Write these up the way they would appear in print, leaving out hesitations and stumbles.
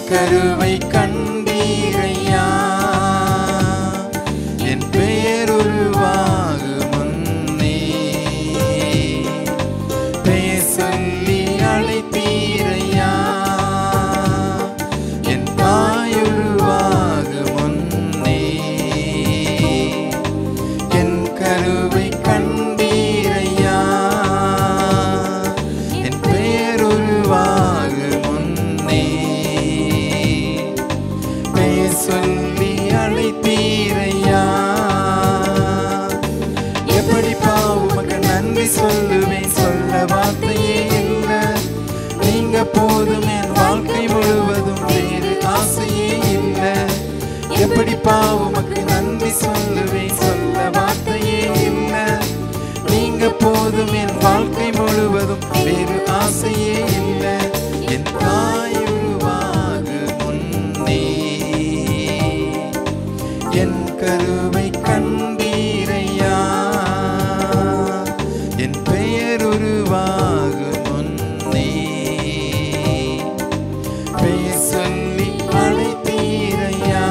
கருவை கண்டீரையா என் பெயர் உருவாகும் முன்னே பெயர் சொல்லி அழைத்தீரையா என் தாய் உருவாகும் முன்னே என் கருவை கண்டீரையா என் பெயர் உருவாகும் முன்னே பெயர் சொல்லி அழைத்தீரையா எப்படிப்பா உமக்கு நன்றி சொல்லுவேன் சொல்ல வார்த்தையே இல்லை நீங்க போதும் என் வாழ்க்கை முழுவதும் வேறு ஆசையே இல்லை எப்படிப்பா உமக்கு நன்றி சொல்லுவேன் சொல்ல வார்த்தையே இல்லை நீங்க போதும் என் வாழ்க்கை முழுவதும் வேறு ஆசையே இல்லை என் தாய் உருவாகும் முன்னே என் கருவை கண்டீரையா என் பெயர் உருவாகும் முன்னே பெயர் சொல்லி அழைத்தீரையா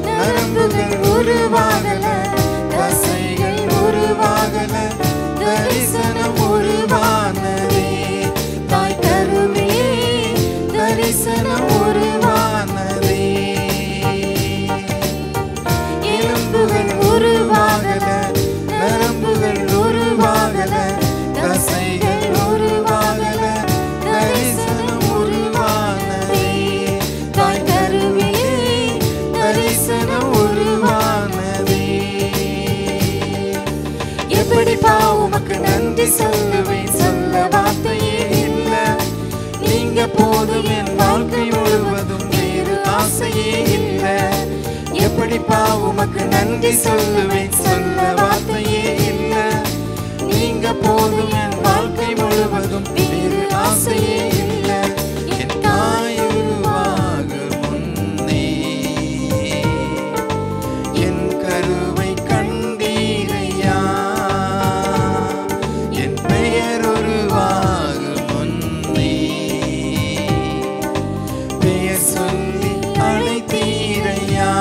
நரம்புகள் உருவாகல தசைகள் உருவாகல தரிசனம் உருவானதே தாய் கருவிலே தரிசனம் உருவானதே எலும்புகள் உருவாகல நரம்புகள் உருவாகல தசைகள் உருவாகல தரிசனம் உருவானதே தாய் கருவிலே தரிசனம் உருவானதே எப்படிப்பா உமக்கு நன்றி சொல்லுவேன் சொல்ல வார்த்தையே இல்லை நீங்க போதும் என் வாழ்க்கை முழுவதும் வேறு ஆசையே இல்லை எப்படிப்பா உமக்கு நன்றி சொல்லுவேன் சொல்ல வார்த்தையே இல்லை நீங்க போதும் என் வாழ்க்கை முழுவதும் வேறு ஆசையே இல்லை என் தாய் உருவாகும் முன்னே என் கருவை கண்டீரையா என் பெயர் உருவாகும் முன்னே பெயர் சொல்லி அழைத்தீரையா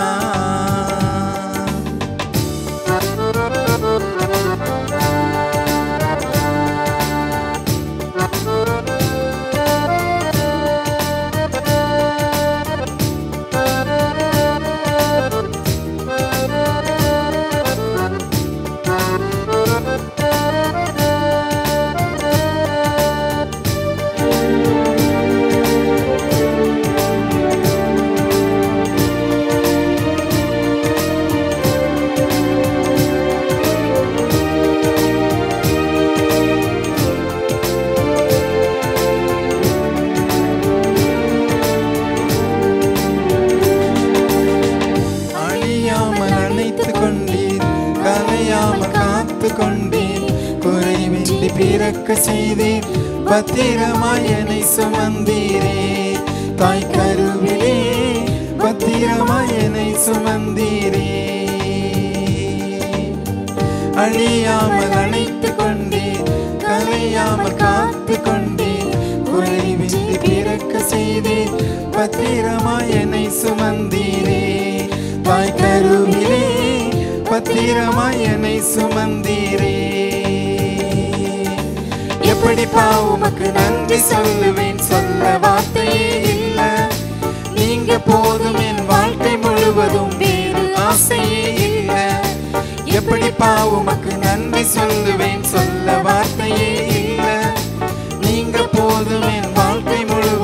குறைவின்றி பிறக்க செய்தீர் பத்திரமாய் என்னை சுமந்தீரே தாய் கருவிலே பத்திரமாய் என்னை சுமந்தீரே அழியாமல் அணைத்து கொண்டீர் கலையாமல் காத்து கொண்டீர் குறைவின்றி பிறக்க செய்தீர் பத்திரமாய் என்னை சுமந்தீரே தாய் கருவிலே பத்திரமாய் என்னை சுமந்தீரே எப்படிப்பா உமக்கு நன்றி சொல்லுவேன் சொல்ல வார்த்தையே இல்லை நீங்க போதும் என் வாழ்க்கை முழுவதும் வேறு ஆசையே இல்லை எப்படிப்பா உமக்கு நன்றி சொல்லுவேன் சொல்ல வார்த்தையே இல்லை நீங்க போதும் என் வாழ்க்கை முழுவதும்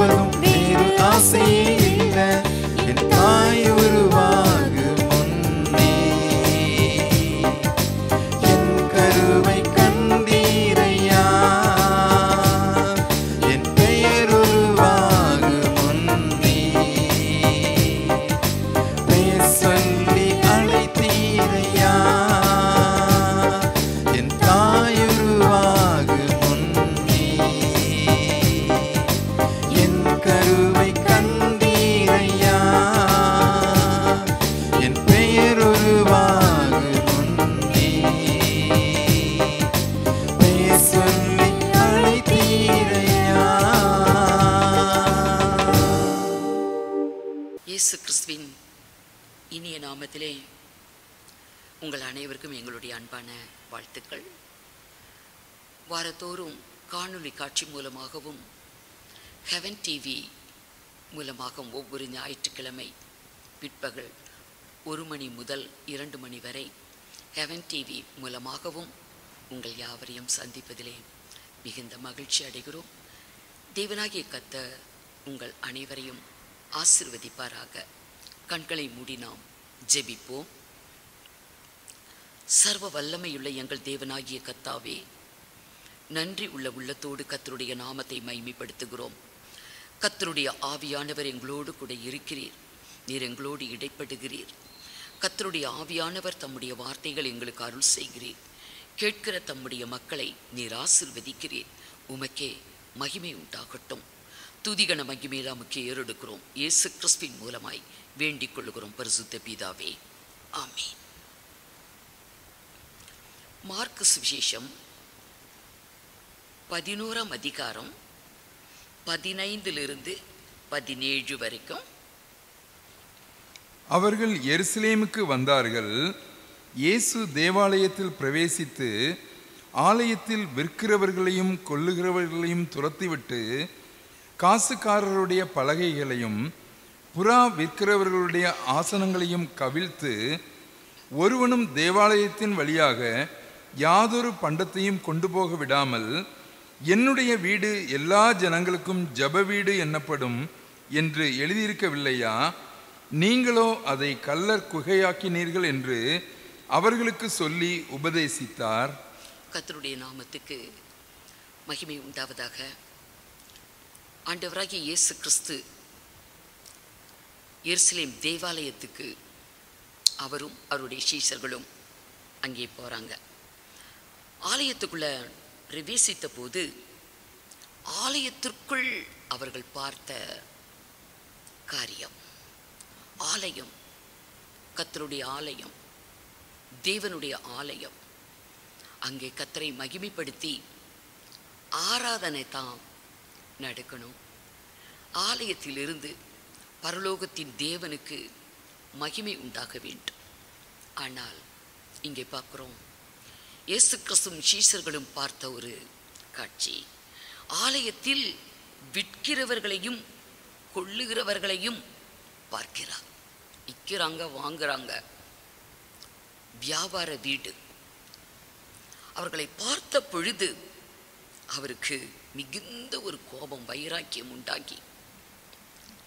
இயேசு கிறிஸ்துவின் இனிய நாமத்திலே உங்கள் அனைவருக்கும் எங்களுடைய அன்பான வாழ்த்துக்கள். வாரத்தோறும் காணொளி காட்சி மூலமாகவும் ஹெவன் டிவி மூலமாகவும் ஒவ்வொரு ஞாயிற்றுக்கிழமை பிற்பகல் 1 மணி முதல் 2 மணி வரை ஹெவன் டிவி மூலமாகவும் உங்கள் யாவரையும் சந்திப்பதிலே மிகுந்த மகிழ்ச்சி அடைகிறோம். தேவனாகிய கர்த்தர் உங்கள் அனைவரையும் ஆசீர்வதிப்பாராக. கண்களை மூடி நாம் ஜெபிப்போம். சர்வ வல்லமையுள்ள எங்கள் தேவனாகிய கர்த்தாவே, நன்றி உள்ள உள்ளத்தோடு கர்த்தருடைய நாமத்தை மகிமைப்படுத்துகிறோம். கர்த்தருடைய ஆவியானவர் எங்களோடு கூட இருக்கிறீர். நீர் எங்களோடு இடைப்படுகிறீர். கர்த்தருடைய ஆவியானவர் தம்முடைய வார்த்தைகள் எங்களுக்கு அருள் செய்கிறீர். கேட்கிற தம்முடைய மக்களை நீர் ஆசீர்வதிக்கிறீர். உமக்கே மகிமை உண்டாகட்டும். துதிகன மகிமையெல்லாம் முக்கிய ஏறெடுக்கிறோம். இயேசு கிறிஸ்துவின் மூலமாய் வேண்டிக் கொள்ளுகிறோம் பரிசுத்த பிதாவே, ஆமென். மார்க்கு சுவிசேஷம் 11ஆம் அதிகாரம் 15 17 வரைக்கும். அவர்கள் எருசலேமுக்கு வந்தார்கள். இயேசு தேவாலயத்தில் பிரவேசித்து ஆலயத்தில் விற்கிறவர்களையும் கொல்லுகிறவர்களையும் துரத்திவிட்டு காசுக்காரருடைய பலகைகளையும் புறா விற்கிறவர்களுடைய ஆசனங்களையும் கவிழ்த்து, ஒருவனும் தேவாலயத்தின் வழியாக யாதொரு பண்டத்தையும் கொண்டு போக விடாமல், என்னுடைய வீடு எல்லா ஜனங்களுக்கும் ஜப வீடு என்னப்படும் என்று எழுதியிருக்கவில்லையா? நீங்களோ அதை கள்ளர் குகையாக்கினீர்கள் என்று அவர்களுக்கு சொல்லி உபதேசித்தார். கர்த்தருடைய நாமத்துக்கு மகிமை உண்டாவதாக. ஆண்டவராகிய இயேசு கிறிஸ்து எருசலேம் தேவாலயத்துக்கு அவரும் அவருடைய சீஷர்களும் அங்கே போகிறாங்க. ஆலயத்துக்குள்ள பிரவேசித்த போது ஆலயத்திற்குள் அவர்கள் பார்த்த காரியம், ஆலயம், கர்த்தருடைய ஆலயம், தேவனுடைய ஆலயம், அங்கே கர்த்தரை மகிமைப்படுத்தி ஆராதனை தான் நடக்கணும். ஆலயத்திலிருந்து பரலோகத்தின் தேவனுக்கு மகிமை உண்டாக வேண்டும். ஆனால் இங்கே பார்க்கிறோம், இயேசு கிறிஸ்துவும் சீஷர்களும் பார்த்த ஒரு காட்சி, ஆலயத்தில் விற்கிறவர்களையும் கொள்ளுகிறவர்களையும் பார்க்கிறார். விற்கிறாங்க, வாங்குறாங்க, வியாபார வீடு. அவர்களை பார்த்த பொழுது அவருக்கு மிகுந்த ஒரு கோபம், வைராக்கியம் உண்டாகி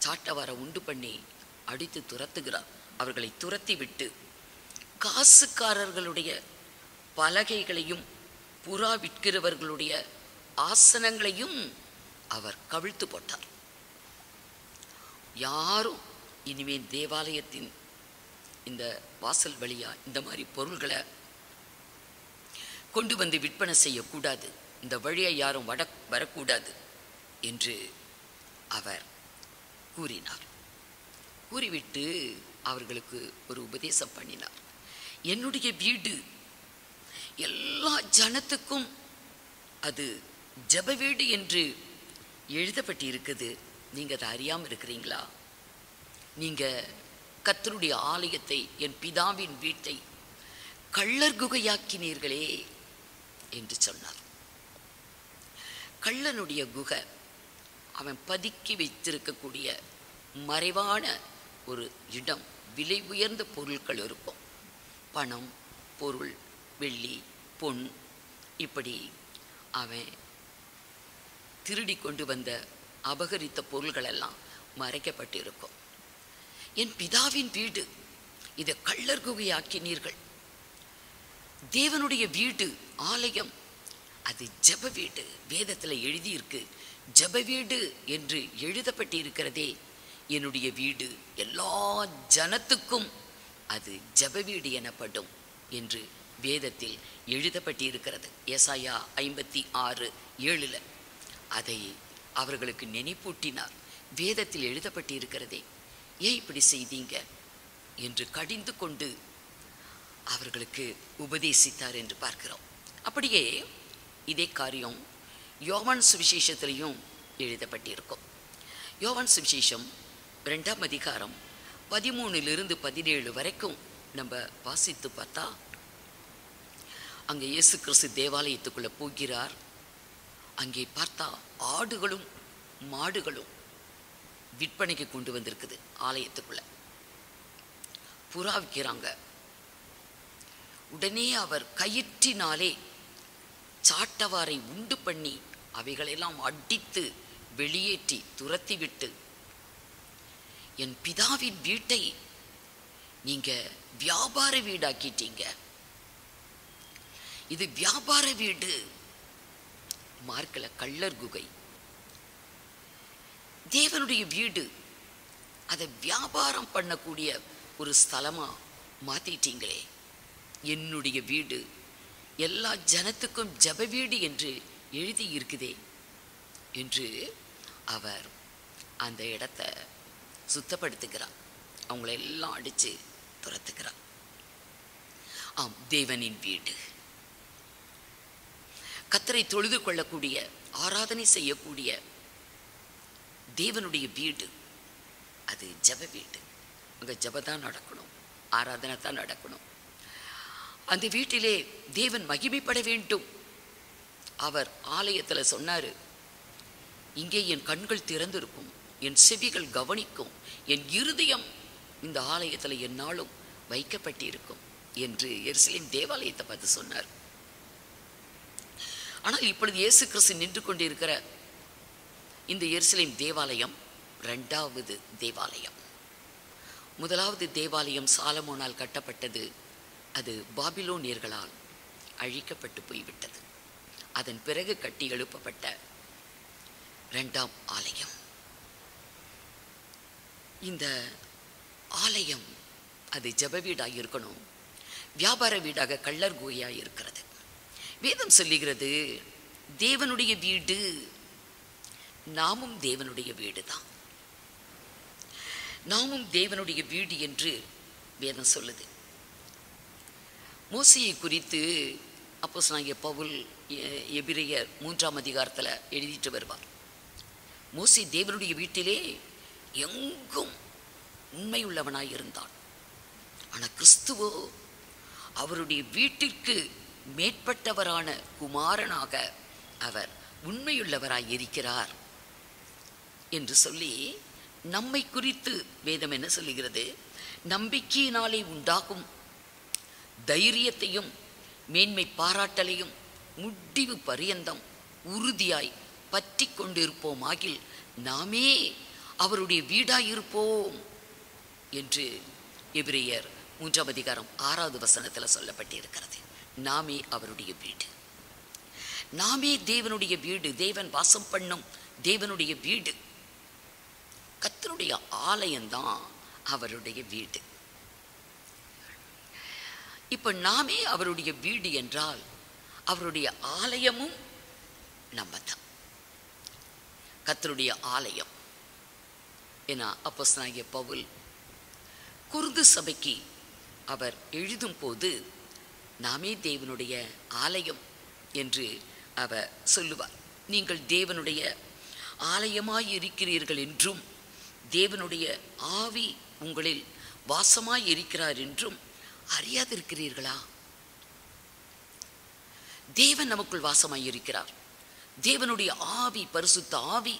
சாட்டவார உண்டு பண்ணி அடித்து துரத்துகிறார். அவர்களை துரத்தி விட்டு காசுக்காரர்களுடைய பலகைகளையும் புறா விற்கிறவர்களுடைய ஆசனங்களையும் அவர் கவிழ்த்து போட்டார். யாரும் இனிமேல் தேவாலயத்தின் இந்த வாசல் வழியா இந்த மாதிரி பொருள்களை கொண்டு வந்து விற்பனை செய்யக்கூடாது, இந்த வழியை யாரும் வரக்கூடாது என்று அவர் கூறினார். கூறிவிட்டு அவர்களுக்கு ஒரு உபதேசம் பண்ணினார். என்னுடைய வீடு எல்லா ஜனத்துக்கும் அது ஜெப வீடு என்று எழுதப்பட்டு இருக்குது. நீங்கள் அதை அறியாமல் இருக்கிறீங்களா? நீங்கள் கர்த்தருடைய ஆலயத்தை, என் பிதாவின் வீட்டை கள்ளர் குகையாக்கினீர்களே என்று சொன்னார். கள்ளனுடைய குகை அவன் பதுக்கி வைத்திருக்கக்கூடிய மறைவான ஒரு இடம். விலை உயர்ந்த பொருட்கள் இருக்கும், பணம், பொருள், வெள்ளி, பொன், இப்படி அவன் திருடி கொண்டு வந்த அபகரித்த பொருள்கள் எல்லாம் மறைக்கப்பட்டு இருக்கும். என் பிதாவின் வீடு இதை கள்ளர் குகையாக்கினீர்கள். தேவனுடைய வீடு, ஆலயம், அது ஜெப வீடு. வேதத்தில் எழுதியிருக்கு, ஜெப வீடு என்று எழுதப்பட்டு இருக்கிறதே. என்னுடைய வீடு எல்லா ஜனத்துக்கும் அது ஜெப வீடு எனப்படும் என்று வேதத்தில் எழுதப்பட்டு இருக்கிறது. ஏசாயா 56:7 அதை அவர்களுக்கு நினைப்பூட்டினார். வேதத்தில் எழுதப்பட்டு இருக்கிறதே, ஏன் இப்படி செய்தீங்க என்று கடிந்து கொண்டு அவர்களுக்கு உபதேசித்தார் என்று பார்க்கிறோம். அப்படியே இதே காரியம் யோவான் சுவிசேஷத்திலையும் எழுதப்பட்டிருக்கும். யோவான் சுவிசேஷம் 2ஆம் அதிகாரம் 13 17 வரைக்கும் நம்ம வாசித்து பார்த்தா, அங்கே இயேசு கிறிஸ்து தேவாலயத்துக்குள்ளே போகிறார். அங்கே பார்த்தா ஆடுகளும் மாடுகளும் விற்பனைக்கு கொண்டு வந்திருக்குது. ஆலயத்துக்குள்ள புறா விற்கிறாங்க. உடனே அவர் கயிற்றினாலே சாட்டவாரை உண்டு பண்ணி அவைகளெல்லாம் அடித்து வெளியேற்றி துரத்தி விட்டு, என் பிதாவின் வீட்டை நீங்க வியாபார வீடாக்கிட்டீங்க, இது வியாபார வீடு, மார்க்கல கள்ளர் குகை, தேவனுடைய வீடு, அதை வியாபாரம் பண்ணக்கூடிய ஒரு ஸ்தலமா மாத்திட்டீங்களே, என்னுடைய வீடு எல்லா ஜனத்துக்கும் ஜப வீடு என்று எழுதி இருக்குதே என்று அவர் அந்த இடத்தை சுத்தப்படுத்துகிறார். அவங்கள எல்லாம் அடிச்சு துரத்துக்கிறார். ஆம், தேவனின் வீடு, கர்த்தரை தொழுது கொள்ளக்கூடிய, ஆராதனை செய்யக்கூடிய தேவனுடைய வீடு, அது ஜப வீடு. அங்கே ஜபதான் நடக்கணும், ஆராதனை தான் நடக்கணும். அந்த வீட்டிலே தேவன் மகிமைப்பட வேண்டும். அவர் ஆலயத்தில் சொன்னார், இங்கே என் கண்கள் திறந்திருக்கும், என் செவிகள் கவனிக்கும், என் இருதயம் இந்த ஆலயத்தில் என்னாலும் வைக்கப்பட்டிருக்கும் என்று எருசலேம் தேவாலயத்தை பார்த்து சொன்னார். ஆனால் இப்பொழுது இயேசு கிறிஸ்து நின்று கொண்டிருக்கிற இந்த எருசலேம் தேவாலயம் இரண்டாவது தேவாலயம். முதலாவது தேவாலயம் சாலமோனால் கட்டப்பட்டது. அது பாபிலோனியர்களால் அழிக்கப்பட்டு போய்விட்டது. அதன் பிறகு கட்டி எழுப்பப்பட்ட இரண்டாம் ஆலயம். இந்த ஆலயம் அது ஜப வீடாக இருக்கணும், வியாபார வீடாக கள்ளர் குகையாக இருக்கிறது. வேதம் சொல்லுகிறது, தேவனுடைய வீடு, நாமும் தேவனுடைய வீடு தான், நாமும் தேவனுடைய வீடு என்று வேதம் சொல்லுது. மோசேயை குறித்து அப்போஸ்தலனாகிய பவுல் எபிரெயர் 3ஆம் அதிகாரத்தில் எழுதிட்டு வருவார். மோசே தேவனுடைய வீட்டிலே எங்கும் உண்மையுள்ளவனாய் இருந்தான். ஆனால் கிறிஸ்துவோ அவருடைய வீட்டிற்கு மேற்பட்டவரான குமாரனாக அவர் உண்மையுள்ளவராய் இருக்கிறார் என்று சொல்லி நம்மை குறித்து வேதம் என்ன சொல்லுகிறது? நம்பிக்கையினாலே உண்டாகும் தைரியத்தையும் மேன்மை பாராட்டலையும் முடிவு பரியந்தம் உறுதியாய் பற்றி கொண்டிருப்போம் ஆகில் நாமே அவருடைய வீடாயிருப்போம் என்று எபிரெயர் 3ஆம் அதிகாரம் 6வது வசனத்தில் சொல்லப்பட்டிருக்கிறது. நாமே அவருடைய வீடு, நாமே தேவனுடைய வீடு, தேவன் வாசம் பண்ணும் தேவனுடைய வீடு, கர்த்தருடைய ஆலயம்தான் அவருடைய வீடு. இப்ப நாமே அவருடைய வீடு என்றால் அவருடைய ஆலயமும் நம்ம தான். கர்த்தருடைய ஆலயம் என அப்போஸ்தலனாகிய பவுல் குருது சபைக்கு அவர் எழுதும் போது நாமே தேவனுடைய ஆலயம் என்று அவர் சொல்லுவார். நீங்கள் தேவனுடைய ஆலயமாய் இருக்கிறீர்கள் என்றும் தேவனுடைய ஆவி உங்களில் வாசமாய் இருக்கிறார் என்றும் அறியாதிருக்கிறீர்களா? தேவன் நமக்குள் வாசமாய் இருக்கிறார். தேவனுடைய ஆவி, பரிசுத்த ஆவி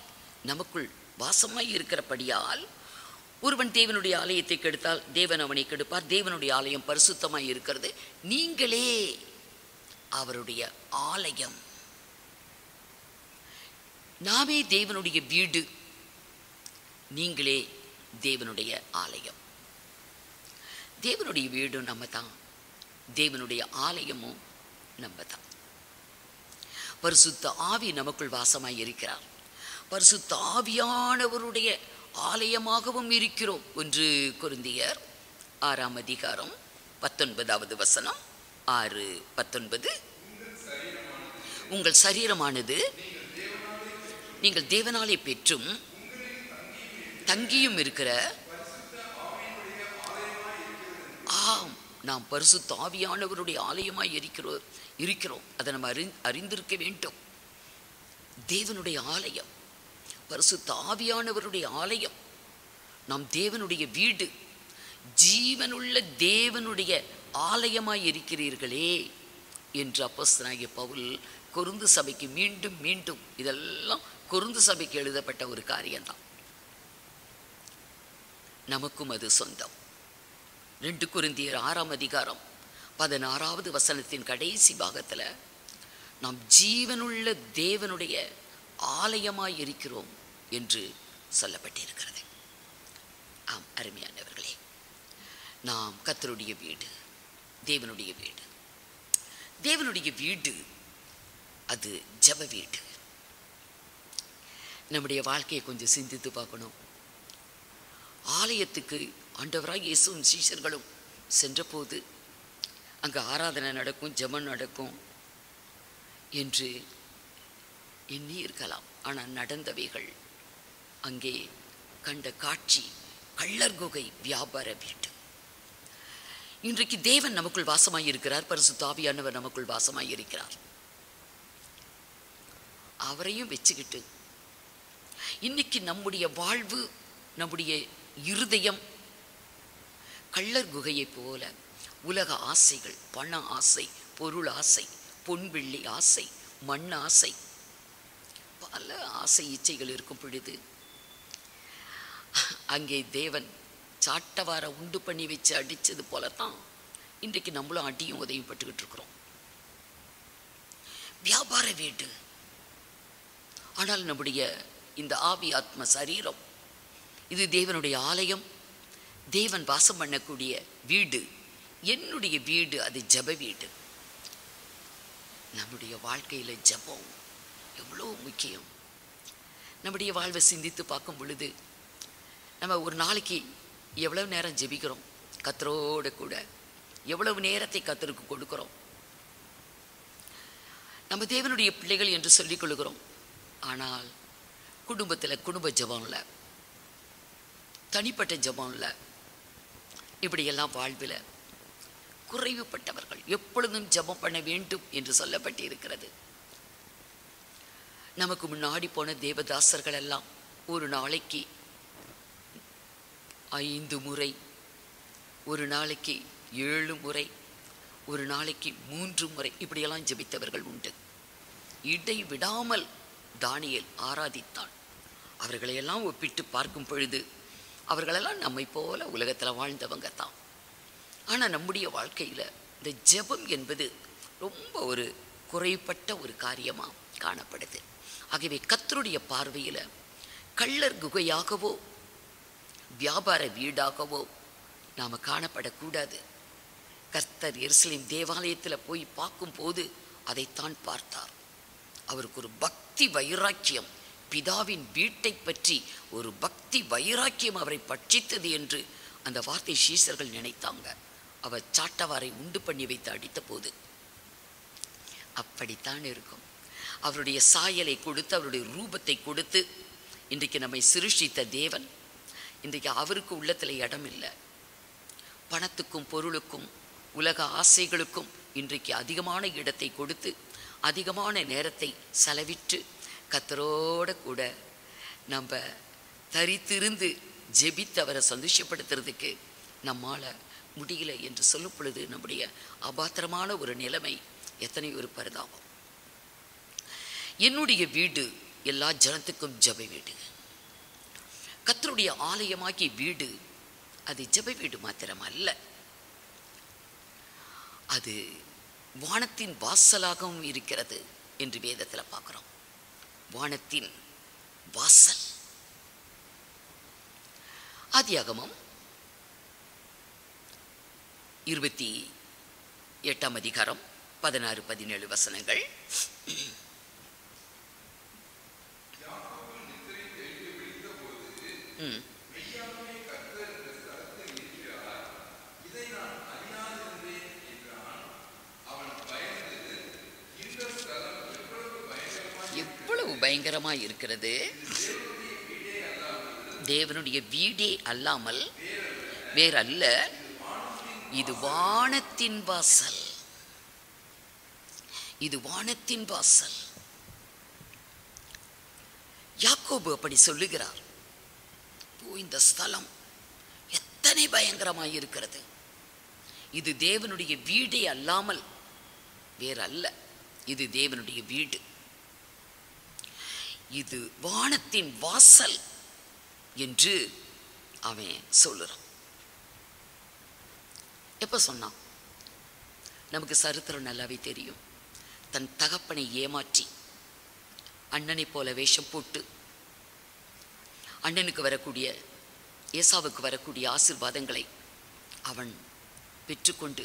நமக்குள் வாசமாய் இருக்கிறபடியால் ஒருவன் தேவனுடைய ஆலயத்தை கெடுத்தால் தேவன் அவனை கெடுப்பார். தேவனுடைய ஆலயம் பரிசுத்தமாய் இருக்கிறது. நீங்களே அவருடைய ஆலயம். நாமே தேவனுடைய வீடு, நீங்களே தேவனுடைய ஆலயம். தேவனுடைய வீடு நம்ம தான், தேவனுடைய ஆலயமும் நம்ம தான். பரிசுத்த ஆவி நமக்குள் வாசமாய் இருக்கிறார். பரிசுத்த ஆவியானவருடைய ஆலயமாகவும் இருக்கிறோம். 1 கொரிந்தியர் 6ஆம் அதிகாரம் 19வது வசனம், 6:19. உங்கள் சரீரமானது நீங்கள் தேவனாலே பெற்றும் தங்கியும் இருக்கிற, ஆம், நாம் பரிசுத்த ஆவியானவருடைய ஆலயமாய் இருக்கிறோம். அதை நம்ம அறிந்திருக்க வேண்டும். தேவனுடைய ஆலயம், பரிசுத்த ஆவியானவருடைய ஆலயம், நாம் தேவனுடைய வீடு. ஜீவனுள்ள தேவனுடைய ஆலயமாய் இருக்கிறீர்களே என்று அப்போஸ்தலனாகிய பவுல் கொரிந்து சபைக்கு மீண்டும் மீண்டும், இதெல்லாம் கொரிந்து சபைக்கு எழுதப்பட்ட ஒரு காரியம்தான். நமக்கும் அது சொந்தம். 2 கொரிந்தியர் 6ஆம் அதிகாரம் 16வது வசனத்தின் கடைசி பாகத்தில் நாம் ஜீவனுள்ள தேவனுடைய ஆலயமாய் இருக்கிறோம் என்று சொல்லப்பட்டிருக்கிறது. ஆம் அருமையானவர்களே, நாம் கர்த்தருடைய வீடு, தேவனுடைய வீடு. தேவனுடைய வீடு அது ஜெப வீடு. நம்முடைய வாழ்க்கையை கொஞ்சம் சிந்தித்து பார்க்கணும். ஆலயத்துக்கு ஆண்டவராய் இயேசுவும் சீஷர்களும் சென்றபோது அங்கே ஆராதனை நடக்கும், ஜெபம் நடக்கும் என்று எண்ணி இருக்கலாம். ஆனால் நடந்தவைகள், அங்கே கண்ட காட்சி கள்ளர் குகை வியாபார வீடு. இன்றைக்கு தேவன் நமக்குள் வாசமாய் இருக்கிறார். பரிசுத்த ஆவியானவர் நமக்குள் வாசமாய் இருக்கிறார். அவரையும் வச்சுக்கிட்டு இன்னைக்கு நம்முடைய வாழ்வு, நம்முடைய இருதயம் கள்ளர் குகையை போல உலக ஆசைகள், பண ஆசை, பொருள் ஆசை, பொன்வெள்ளி ஆசை, மண் ஆசை, பல ஆசை இச்சைகள் இருக்கும் பொழுது அங்கே தேவன் சாட்டவார உண்டு பண்ணி வச்சு அடித்தது போலத்தான் இன்றைக்கு நம்மளும் அடியும் உதவியும் பட்டுக்கிட்டு இருக்கிறோம். வியாபார வீடு. ஆனால் நம்முடைய இந்த ஆவி ஆத்ம சரீரம் இது தேவனுடைய ஆலயம், தேவன் வாசம் பண்ணக்கூடிய வீடு. என்னுடைய வீடு அது ஜெப வீடு. நம்முடைய வாழ்க்கையில் ஜெபம் எவ்வளோ முக்கியம். நம்முடைய வாழ்வை சிந்தித்து பார்க்கும் பொழுது நம்ம ஒரு நாளைக்கு எவ்வளவு நேரம் ஜெபிக்கிறோம், கர்த்தரோட கூட எவ்வளவு நேரத்தை கர்த்தருக்கு கொடுக்கிறோம். நம்ம தேவனுடைய பிள்ளைகள் என்று சொல்லிக் கொள்கிறோம். ஆனால் குடும்பத்தில் குடும்ப ஜெபம் இல்லை, தனிப்பட்ட ஜெபம் இல்லை. இப்படியெல்லாம் வாழ்வில் குறைவுபட்டவர்கள். எப்பொழுதும் ஜெபம் பண்ண வேண்டும் என்று சொல்லப்பட்டு இருக்கிறது. நமக்கு முன்னாடி போன தேவதாசர்கள் எல்லாம் ஒரு நாளைக்கு 5 முறை, ஒரு நாளைக்கு 7 முறை, ஒரு நாளைக்கு 3 முறை இப்படியெல்லாம் ஜெபித்தவர்கள் உண்டு. இடைவிடாமல் தானியேல் ஆராதித்தான். அவர்களையெல்லாம் ஒப்பிட்டு பார்க்கும் பொழுது அவர்களெல்லாம் நம்மை போல உலகத்தில் வாழ்ந்தவங்க தான். ஆனால் நம்முடைய வாழ்க்கையில் இந்த ஜெபம் என்பது ரொம்ப ஒரு குறைப்பட்ட ஒரு காரியமாக காணப்படுது. ஆகவே கர்த்தருடைய பார்வையில் கள்ளர் குகையாகவோ வியாபார வீடாகவோ நாம் காணப்படக்கூடாது. கர்த்தர் எருசலேம் தேவாலயத்தில் போய் பார்க்கும்போது அதைத்தான் பார்த்தார். அவருக்கு ஒரு பக்தி வைராக்கியம், பிதாவின் வீட்டை பற்றி ஒரு பக்தி வைராக்கியம் அவரை பட்சித்தது என்று அந்த வார்த்தை சீஷர்கள் நினைத்தாங்க. அவர் சாட்டவாரை உண்டு பண்ணி வைத்து அடித்த போது அப்படித்தான் இருக்கும். அவருடைய சாயலை கொடுத்து, அவருடைய ரூபத்தை கொடுத்து இன்றைக்கு நம்மை சிருஷ்டித்த தேவன் இன்றைக்கு அவருக்கு உள்ளத்தில் இடம் இல்லை. பணத்துக்கும் பொருளுக்கும் உலக ஆசைகளுக்கும் இன்றைக்கு அதிகமான இடத்தை கொடுத்து அதிகமான நேரத்தை செலவிட்டு கர்த்தரோட கூட நம்ம தரித்திருந்து ஜெபித்து அவரை சந்தோஷப்படுத்துறதுக்கு நம்மால் முடியல என்று சொல்லும் பொழுது நம்முடைய அபாத்திரமான ஒரு நிலைமை எத்தனை ஒரு பரிதாபம். என்னுடைய வீடு எல்லா ஜனத்துக்கும் ஜெப வீடு. கர்த்தருடைய ஆலயமாகிய வீடு அது ஜெப வீடு மாத்திரம் அல்ல, அது வானத்தின் வாசலாகவும் இருக்கிறது என்று வேதத்தில் பார்க்கிறோம். வானத்தின் வாசல். ஆதியாகமம் 28ஆம் அதிகாரம் 16-17 வசனங்கள். எவ்வளவு பயங்கரமாய் இருக்கிறது. தேவனுடைய வீடே அல்லாமல் வேறல்ல, இது வானத்தின் வாசல். இது வானத்தின் வாசல். யாக்கோபு அப்படி சொல்லுகிறார். இந்த ஸ்தலம் எத்தனை எத்தனை பயங்கரமாய் இருக்கிறது. இது தேவனுடைய வீடே அல்லாமல் வேற அல்ல. இது தேவனுடைய வீடு. இது வானத்தின் வாசல் என்று அவன் சொல்லுறான். எப்ப சொன்னான்? நமக்கு சரித்திரம் நல்லாவே தெரியும். தன் தகப்பனை ஏமாற்றி அண்ணனை போல வேஷம் போட்டு அண்ணனுக்கு வரக்கூடிய, ஏசாவுக்கு வரக்கூடிய ஆசீர்வாதங்களை அவன் பெற்றுக்கொண்டு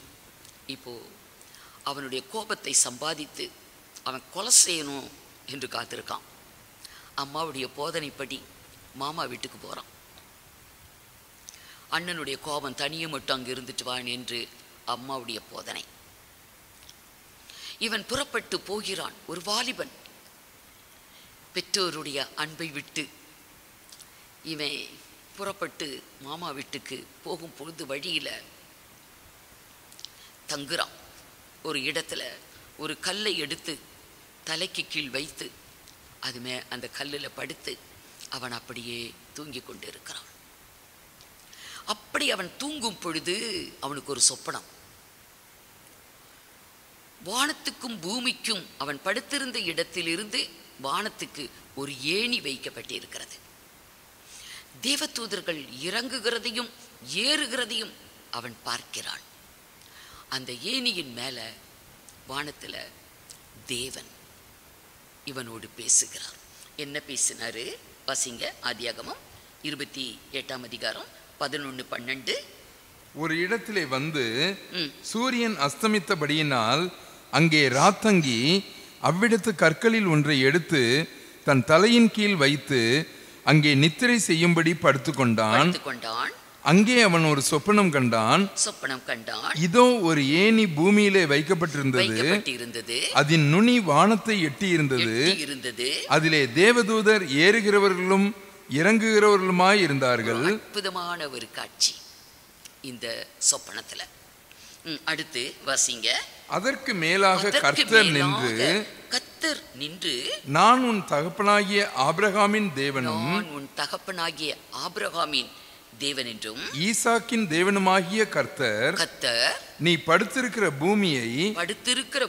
இப்போ அவனுடைய கோபத்தை சம்பாதித்து அவன் கொலை செய்யணும் என்று காத்திருக்கான். அம்மாவுடைய போதனைப்படி மாமா வீட்டுக்கு போகிறான். அண்ணனுடைய கோபம் தனியே மட்டும் அங்கே இருந்துட்டு வான் என்று அம்மாவுடைய போதனை. இவன் புறப்பட்டு போகிறான். ஒரு வாலிபன் பெற்றோருடைய அன்பை விட்டு இவன் புறப்பட்டு மாமா வீட்டுக்கு போகும் பொழுது வழியில் தங்குறான். ஒரு இடத்துல ஒரு கல்லை எடுத்து தலைக்கு கீழ் வைத்து அதுமே அந்த கல்லில் படுத்து அவன் அப்படியே தூங்கி கொண்டு இருக்கிறான். அப்படி அவன் தூங்கும் பொழுது அவனுக்கு ஒரு சொப்பனம். வானத்துக்கும் பூமிக்கும் அவன் படுத்திருந்த இடத்திலிருந்து வானத்துக்கு ஒரு ஏணி வைக்கப்பட்டிருக்கிறது. தேவதூதர்கள் இறங்குகிறதையும் ஏறுகிறதையும் அவன் பார்க்கிறான். அந்த ஏணியின் மேல வானத்துல தேவன் இவனோடு பேசுகிறார். என்ன பேசினாரு? வாசிங்க. ஆதியாகமம் 28ஆம் அதிகாரம் 11-12. ஒரு இடத்திலே வந்து சூரியன் அஸ்தமித்தபடியினால் அங்கே ராத்தங்கி அவ்விடத்து கற்களில் ஒன்றை எடுத்து தன் தலையின் கீழ் வைத்து அங்கே நித்திரை செய்யும்படி படுத்துக்கொண்டான். அங்கே அவன் ஒரு சொப்பனம் கண்டான். இதோ ஒரு ஏணி பூமியிலே வைக்கப்பட்டிருந்தது. அதன் நுனி வானத்தை எட்டி இருந்தது. அதிலே தேவதூதர் ஏறுகிறவர்களும் இறங்குகிறவர்களுமாய் இருந்தார்கள். அற்புதமான ஒரு காட்சி இந்த சொப்பனத்துல. அடுத்து வாசிங்க. அதற்கு மேலாக கர்த்தர் நின்று நான் உன் தகப்பனாகிய ஆபிரகாமின் தேவன் என்றும் ஈசாக்கின் தேவனுமாகிய கர்த்தர் நீ படுத்திருக்கிற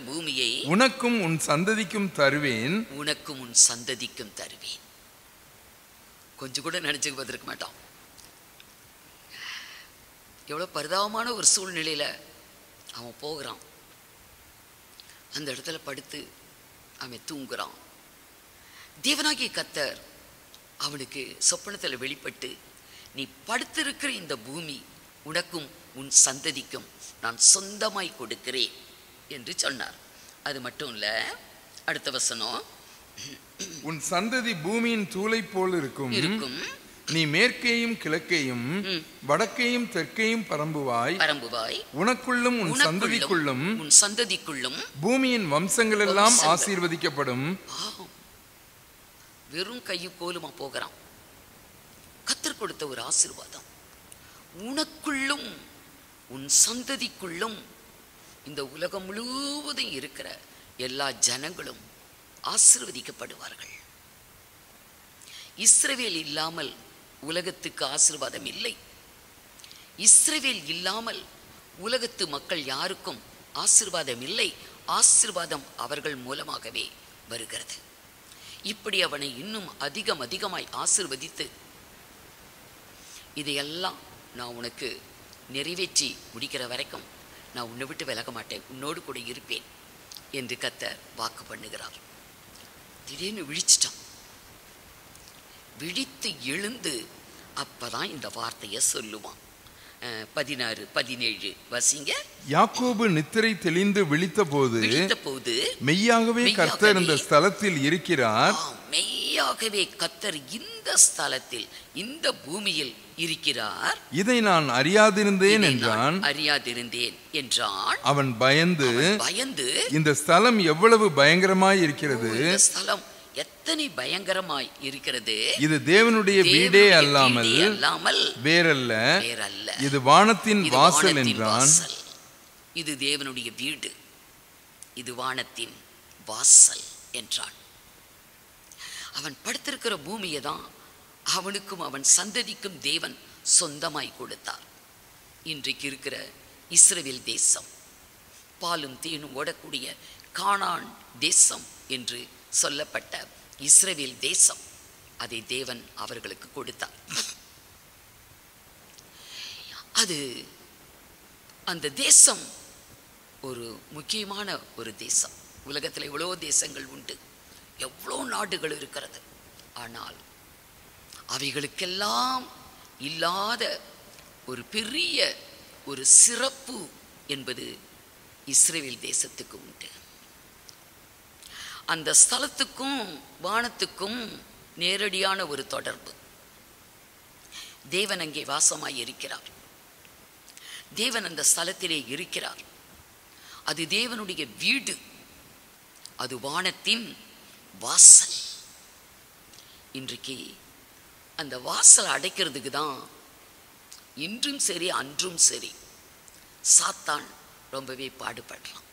பூமியை உனக்கும் உன் சந்ததிக்கும் தருவேன். கொஞ்சம் கூட நினைச்சு பார்த்திருக்க மாட்டான். எவ்வளவு பரிதாபமான ஒரு சூழ்நிலையில அவன் போகிறான். அந்த இடத்துல படுத்து அவன் தூங்குறான். தேவனாகிய கர்த்தர் அவனுக்கு சொப்பனத்தில் வெளிப்பட்டு நீ படுத்திருக்கிற இந்த பூமி உனக்கும் உன் சந்ததிக்கும் நான் சொந்தமாய் கொடுக்கிறேன் என்று சொன்னார். அது மட்டும் இல்ல, அடுத்த வசனம், உன் சந்ததி பூமியின் தூளை போல் இருக்கும். நீ மேற்கேயும் கிழக்கேயும் வடக்கேயும் தெற்கேயும் பரம்புவாய். உனக்குள்ளும் உன் சந்ததிக்குள்ளும் பூமியின் வம்சங்கள் எல்லாம் ஆசீர்வதிக்கப்படும். வெறும் கையும் கோலுமா போகிறான். கர்த்தர் கொடுத்த ஒரு ஆசீர்வாதம். உனக்குள்ளும் உன் சந்ததிக்குள்ளும் இந்த உலகம் முழுவதும் இருக்கிற எல்லா ஜனங்களும் ஆசீர்வதிக்கப்படுவார்கள். இஸ்ரவேல் இல்லாமல் உலகத்துக்கு ஆசீர்வாதம் இல்லை. இஸ்ரவேல் இல்லாமல் உலகத்து மக்கள் யாருக்கும் ஆசீர்வாதம் இல்லை. ஆசீர்வாதம் அவர்கள் மூலமாகவே வருகிறது. இப்படி அவனை இன்னும் அதிகமாய் ஆசீர்வதித்து இதையெல்லாம் நான் உனக்கு நிறைவேற்றி முடிக்கிற வரைக்கும் நான் உன்னை விட்டு விலக மாட்டேன், உன்னோடு கூட இருப்பேன் என்று கர்த்தர் வாக்கு பண்ணுகிறார். திடீர்னு விழிச்சிட்டான். விழித்து எழுந்து அப்பதான் இந்த வார்த்தையை சொல்லுவான். 16-17 வசிங்க. யாக்கோபு நித்திரை தெளிந்து விழித்த போது மெய்யாகவே கர்த்தர் இந்த ஸ்தலத்தில் இருக்கிறார். மெய்யாகவே கர்த்தர் இந்த ஸ்தலத்தில் இந்த பூமியில் இருக்கிறார். இதை நான் அறியாதிருந்தேன் என்றான். அவன் பயந்து இந்த ஸ்தலம் எவ்வளவு பயங்கரமாய் இருக்கிறது, ஸ்தலம் எத்தனை பயங்கரமாய் இருக்கிறது, இது தேவனுடைய வீடே அல்லாமல் வேறல்ல, இது வானத்தின் வாசல் என்றான். இது தேவனுடைய வீடு, இது வானத்தின் வாசல் என்றான். அவன் படுத்திருக்கிற பூமியை தான் அவனுக்கும் அவன் சந்ததிக்கும் தேவன் சொந்தமாய் கொடுத்தார். இன்றைக்கு இருக்கிற இஸ்ரவேல் தேசம், பாலும் தேனும் ஓடக்கூடிய கானான் தேசம் என்று சொல்லப்பட்ட இஸ்ரவேல் தேசம், அதை தேவன் அவர்களுக்கு கொடுத்தார். அது அந்த தேசம் ஒரு முக்கியமான ஒரு தேசம். உலகத்தில் எவ்வளோ தேசங்கள் உண்டு, எவ்வளோ நாடுகள் இருக்கிறது. ஆனால் அவைகளுக்கெல்லாம் இல்லாத ஒரு பெரிய ஒரு சிறப்பு என்பது இஸ்ரவேல் தேசத்துக்கு உண்டு. அந்த ஸ்தலத்துக்கும் வானத்துக்கும் நேரடியான ஒரு தொடர்பு. தேவன் அங்கே வாசமாய் இருக்கிறார். தேவன் அந்த ஸ்தலத்திலே இருக்கிறார். அது தேவனுடைய வீடு. அது வானத்தின் வாசல். இன்றைக்கு அந்த வாசல் அடைக்கிறதுக்கு தான் இன்றும் சரி அன்றும் சரி சாத்தான் ரொம்பவே பாடுபடலாம்.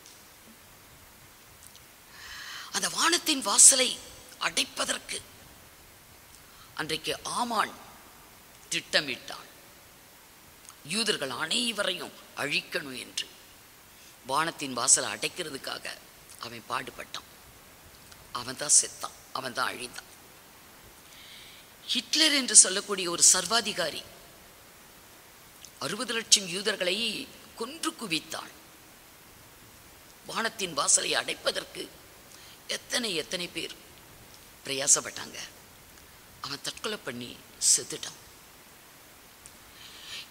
அந்த வானத்தின் வாசலை அடைப்பதற்கு அன்றைக்கு ஆமான் திட்டமிட்டான். யூதர்கள் அனைவரையும் அழிக்கணும் என்று வானத்தின் வாசலை அடைக்கிறதுக்காக அவன் பாடுபட்டான். அவன் தான் செத்தான், அவன் தான் அழிந்தான். ஹிட்லர் என்று சொல்லக்கூடிய ஒரு சர்வாதிகாரி 60 லட்சம் யூதர்களை கொன்று குவித்தான். வானத்தின் வாசலை அடைப்பதற்கு எத்தனை பேர் பிரயாசப்பட்டாங்க. அவன் தற்கொலை பண்ணி செத்துட்டான்.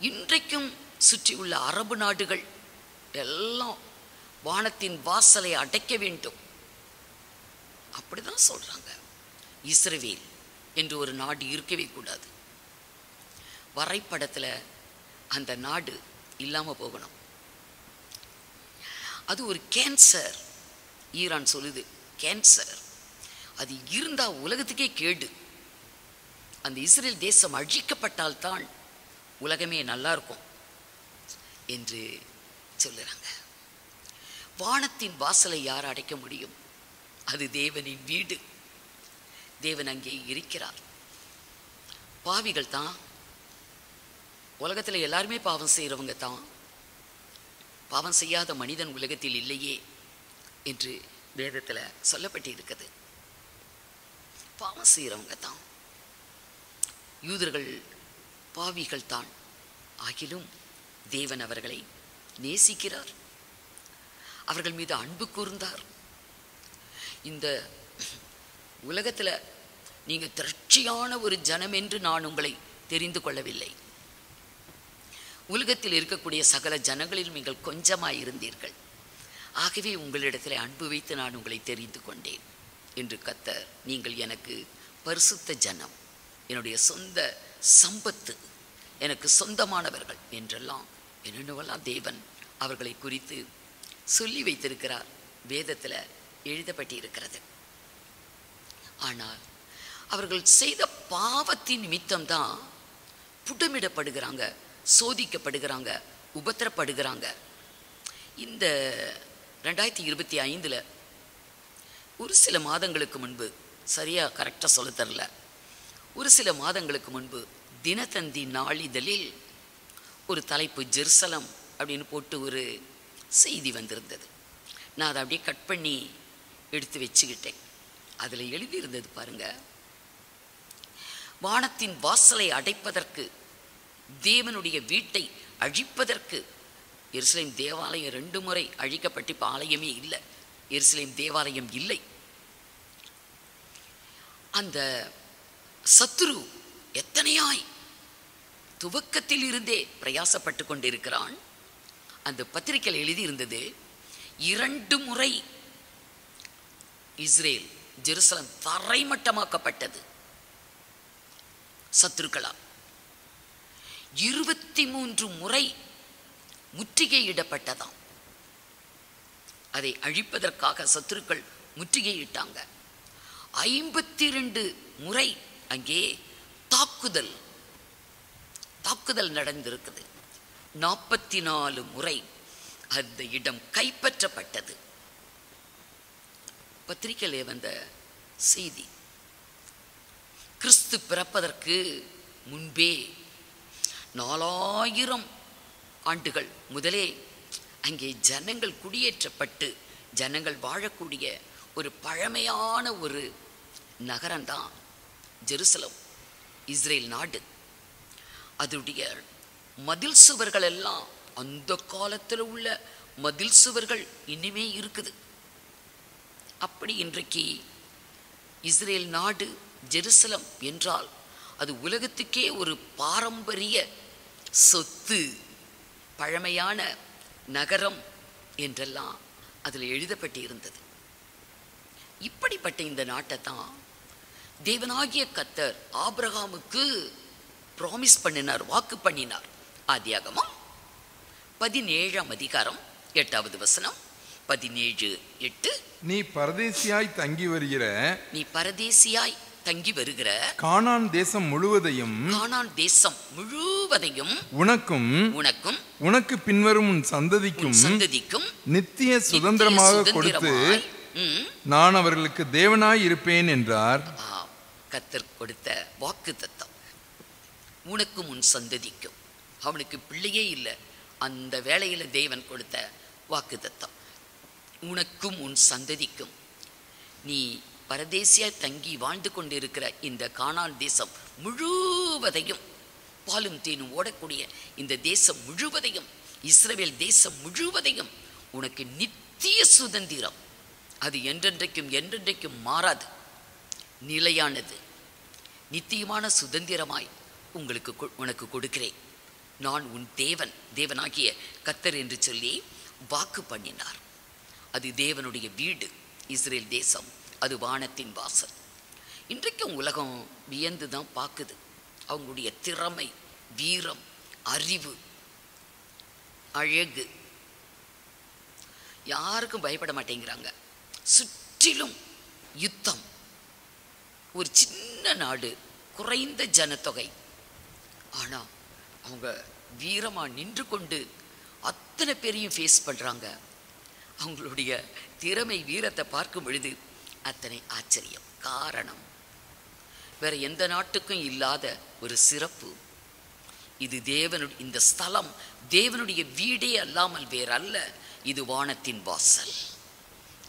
இன்றைக்கும் சுற்றியுள்ள அரபு நாடுகள் எல்லாம் வானத்தின் வாசலை அடைக்க வேண்டும் அப்படிதான் சொல்றாங்க. இஸ்ரவேல் என்று ஒரு நாடு இருக்கவே கூடாது. வரைபடத்தில் அந்த நாடு இல்லாம போகணும். அது ஒரு கேன்சர். ஈரான் சொல்லுது கேன்சர். அது இருந்தா உலகத்துக்கே கேடு. அந்த இஸ்ரேல் தேசம் அழிக்கப்பட்டால்தான் உலகமே நல்லா இருக்கும் என்று சொல்லுறாங்க. வானத்தின் வாசலை யார் அடைக்க முடியும்? அது தேவனின் வீடு. தேவன் அங்கே இருக்கிறார். பாவிகள் தான், உலகத்தில் எல்லாருமே பாவம் செய்கிறவங்க தான். பாவம் செய்யாத மனிதன் உலகத்தில் இல்லையே என்று வேதத்தில் சொல்லப்பட்டு இருக்குது. பாவம் செய்கிறவங்க தான். யூதர்கள் பாவிகள் தான். ஆகிலும் தேவன் அவர்களை நேசிக்கிறார். அவர்கள் மீது அன்பு கூர்ந்தார். இந்த உலகத்தில் நீங்கள் திரட்சியான ஒரு ஜனம் என்று நான் உங்களை தெரிந்து கொள்ளவில்லை. உலகத்தில் இருக்கக்கூடிய சகல ஜனங்களில் நீங்கள் கொஞ்சமாய் இருந்தீர்கள். ஆகவே உங்களிடத்தில் அன்பு வைத்து நான் உங்களை தெரிந்து கொண்டேன் என்று கர்த்தர், நீங்கள் எனக்கு பரிசுத்த ஜனம், என்னுடைய சொந்த சம்பத்து, எனக்கு சொந்தமானவர்கள் என்றெல்லாம் என்னென்னவெல்லாம் தேவன் அவர்களை குறித்து சொல்லி வைத்திருக்கிறார். வேதத்தில் எழுதப்பட்டிருக்கிறது. ஆனால் அவர்கள் செய்த பாவத்தின் நிமித்தம்தான் புடமிடப்படுகிறாங்க, சோதிக்கப்படுகிறாங்க, உபத்திரப்படுகிறாங்க. இந்த 2025 ஒரு சில மாதங்களுக்கு முன்பு, சரியாக கரெக்டாக சொல்ல தரல, ஒரு சில மாதங்களுக்கு முன்பு தினத்தந்தி நாளிதழில் ஒரு தலைப்பு ஜெருசலம் அப்படின்னு போட்டு ஒரு செய்தி வந்திருந்தது. நான் அதை அப்படியே கட் பண்ணி எடுத்து வச்சுக்கிட்டேன். அதில் எழுதியிருந்தது பாருங்க, வானத்தின் வாசலை அடைப்பதற்கு, தேவனுடைய வீட்டை அழிப்பதற்கு, எருசலேம் தேவாலயம் 2 முறை அழிக்கப்பட்டு இப்போ ஆலயமே இல்லை, எருசலேம் தேவாலயம் இல்லை. அந்த சத்துரு எத்தனையாய் துவக்கத்தில் இருந்தே பிரயாசப்பட்டு கொண்டிருக்கிறான். அந்த பத்திரிகையில் எழுதியிருந்தது, 2 முறை இஸ்ரேல் ஜெருசலம் தரைமட்டமாக்கப்பட்டது சத்துருக்களால். 23 முறை முற்றுகையிடப்பட்டதாம். அதை அழிப்பதற்காக சத்துருக்கள் முற்றுகையிட்டாங்க. 52 முறை அங்கே தாக்குதல் நடந்திருக்குது. 44 முறை அந்த இடம் கைப்பற்றப்பட்டது. பத்திரிகையிலே வந்த செய்தி. கிறிஸ்து பிறப்பதற்கு முன்பே 4000 ஆண்டுகள் முதலே அங்கே ஜனங்கள் குடியேற்றப்பட்டு ஜனங்கள் வாழக்கூடிய ஒரு பழமையான ஒரு நகரம்தான் ஜெருசலம், இஸ்ரேல் நாடு. அதனுடைய மதில் சுவர்கள் எல்லாம் அந்த காலத்தில் உள்ள மதில் சுவர்கள் இனிமே இருக்குது. அப்படி இன்றைக்கு இஸ்ரேல் நாடு ஜெருசலம் என்றால் அது உலகத்துக்கே ஒரு பாரம்பரிய சொத்து, பழமையான நகரம் என்றெல்லாம் அதில் எழுதப்பட்டு இருந்தது. இப்படிப்பட்ட இந்த நாட்டை தான் தேவனாகிய கர்த்தர் ஆபிரகாமுக்கு ப்ராமிஸ் பண்ணினார், வாக்கு பண்ணினார். ஆதியாகமம் 17ஆம் அதிகாரம் 8வது வசனம். 17:8. நீ பரதேசியாய் தங்கி வருகிற கானான் தேசம் முழுவதையும் உனக்கும் உனக்கு பின்வரும் உன் சந்ததிக்கும் நித்திய சுதந்திரமாக கொடுத்து நான் அவர்களுக்கு தேவனாய் இருப்பேன் என்றார். கர்த்தர் கொடுத்த வாக்குத்தத்தம். உனக்கும் உன் சந்ததிக்கும். அவனுக்கு பிள்ளையே இல்லை, அந்த வேளையில தேவன் கொடுத்த வாக்குத்தத்தம். உனக்கும் உன் சந்ததிக்கும். நீ பரதேசியா தங்கி வாழ்ந்து கொண்டிருக்கிற இந்த கானான் தேசம் முழுவதையும், பாலும் தேனும் ஓடக்கூடிய இந்த தேசம் முழுவதையும், இஸ்ரவேல் தேசம் முழுவதையும் உனக்கு நித்திய சுதந்திரம். அது என்றென்றைக்கும் மாறாது, நிலையானது, நித்தியமான சுதந்திரமாய் உனக்கு கொடுக்கிறேன். நான் உன் தேவனாகிய கர்த்தர் என்று சொல்லி வாக்கு பண்ணினார். அது தேவனுடைய வீடு, இஸ்ரேல் தேசம். அது வானத்தின் வாசல். இன்றைக்கும் உலகம் வியந்து தான் பார்க்குது. அவங்களுடைய திறமை, வீரம், அறிவு, அழகு. யாருக்கும் பயப்பட மாட்டேங்கிறாங்க. சுற்றிலும் யுத்தம். ஒரு சின்ன நாடு, குறைந்த ஜனத்தொகை, ஆனா அவங்க வீரமா நின்று கொண்டு அத்தனை பேரையும் ஃபேஸ் பண்றாங்க. அவங்களுடைய திறமை, வீரத்தை பார்க்கும் பொழுது அத்தனை ஆச்சரியம். காரணம், வேற எந்த நாட்டுக்கும் இல்லாத ஒரு சிறப்பு. இது இந்த ஸ்தலம் தேவனுடைய வீடே அல்லாமல் வேறல்ல, இது வானத்தின் வாசல்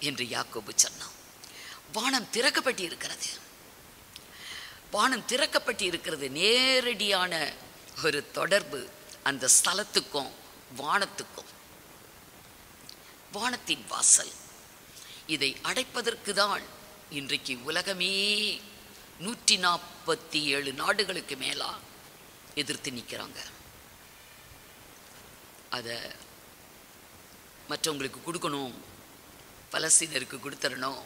என்று யாக்கோபு சொன்னான். வானம் திறக்கப்பட்டு இருக்கிறது. வானம் திறக்கப்பட்டு இருக்கிறது. நேரடியான ஒரு தொடர்பு அந்த ஸ்தலத்துக்கும் வானத்துக்கும். வானத்தின் வாசல். இதை அடைப்பதற்கு தான் இன்றைக்கு உலகமே 147 நாடுகளுக்கு மேலா எதிர்த்து நிற்கிறாங்க. அதை மற்றவங்களுக்கு கொடுக்கணும், பலஸ்தீனருக்கு கொடுத்துடணும்,